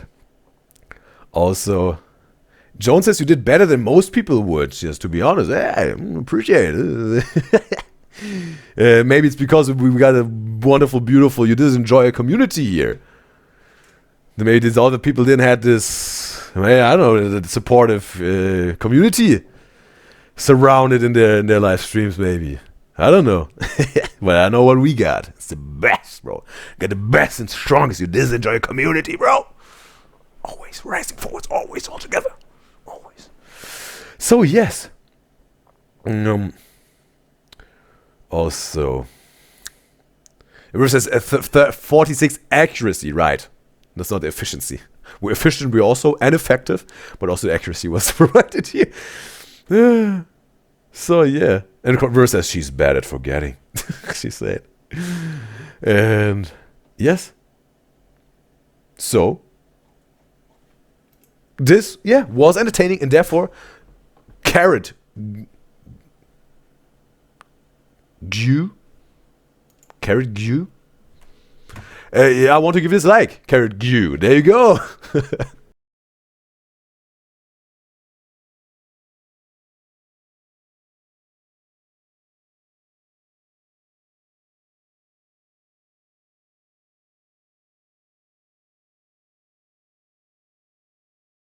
also, Joan says you did better than most people would. Just to be honest, I appreciate it. Maybe it's because we got a wonderful, beautiful, you did enjoy a community here. Maybe these other people didn't have this, I don't know, the supportive community surrounded in their live streams. Maybe I don't know, but I know what we got. It's the best, bro. Got the best and strongest. You did enjoy a community, bro. Always rising forwards, always all together, always. So yes. Also, it says 46 accuracy, right? That's not the efficiency. We're efficient, we're also and effective, but also the accuracy was provided here. So yeah, and Converse says she's bad at forgetting. She said, and yes. So this was entertaining and therefore carrot gyuu. I want to give this like carrot gyuu. There you go.